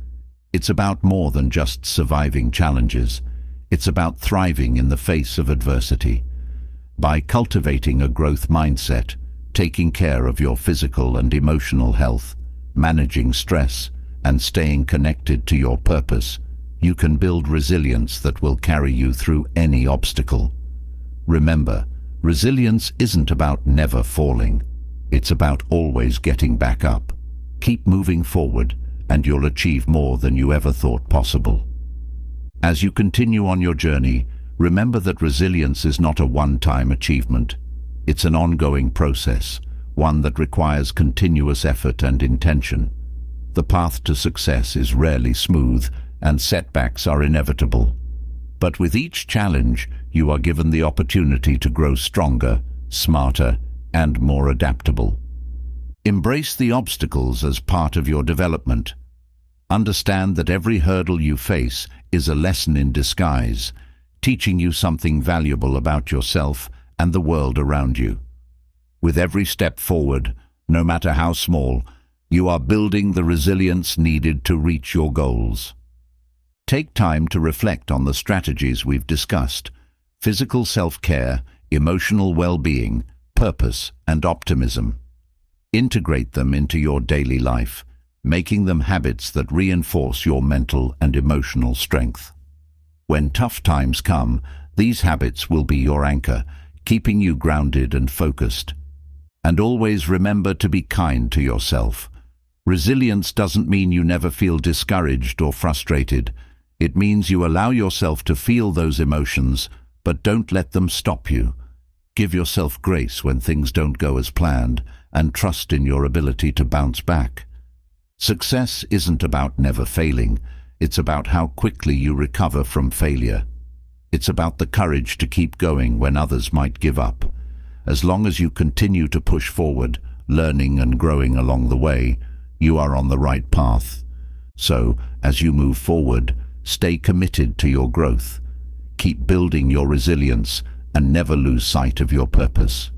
Speaker 1: It's about more than just surviving challenges. It's about thriving in the face of adversity. By cultivating a growth mindset, taking care of your physical and emotional health, managing stress, and staying connected to your purpose, you can build resilience that will carry you through any obstacle. Remember, resilience isn't about never falling. It's about always getting back up. Keep moving forward, and you'll achieve more than you ever thought possible. As you continue on your journey, remember that resilience is not a one-time achievement. It's an ongoing process, one that requires continuous effort and intention. The path to success is rarely smooth, and setbacks are inevitable. But with each challenge, you are given the opportunity to grow stronger, smarter, and more adaptable. Embrace the obstacles as part of your development. Understand that every hurdle you face is a lesson in disguise, teaching you something valuable about yourself and the world around you. With every step forward, no matter how small, you are building the resilience needed to reach your goals. Take time to reflect on the strategies we've discussed: physical self-care, emotional well-being, purpose, and optimism. Integrate them into your daily life, making them habits that reinforce your mental and emotional strength. When tough times come, these habits will be your anchor, keeping you grounded and focused. And always remember to be kind to yourself. Resilience doesn't mean you never feel discouraged or frustrated. It means you allow yourself to feel those emotions, but don't let them stop you. Give yourself grace when things don't go as planned, and trust in your ability to bounce back. Success isn't about never failing. It's about how quickly you recover from failure. It's about the courage to keep going when others might give up. As long as you continue to push forward, learning and growing along the way, you are on the right path. So, as you move forward, stay committed to your growth. Keep building your resilience and never lose sight of your purpose.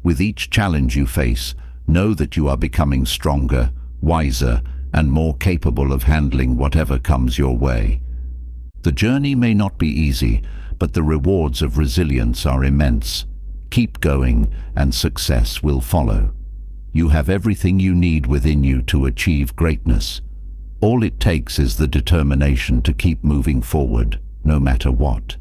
Speaker 1: With each challenge you face, know that you are becoming stronger, wiser, and more capable of handling whatever comes your way. The journey may not be easy, but the rewards of resilience are immense. Keep going, and success will follow. You have everything you need within you to achieve greatness. All it takes is the determination to keep moving forward, no matter what.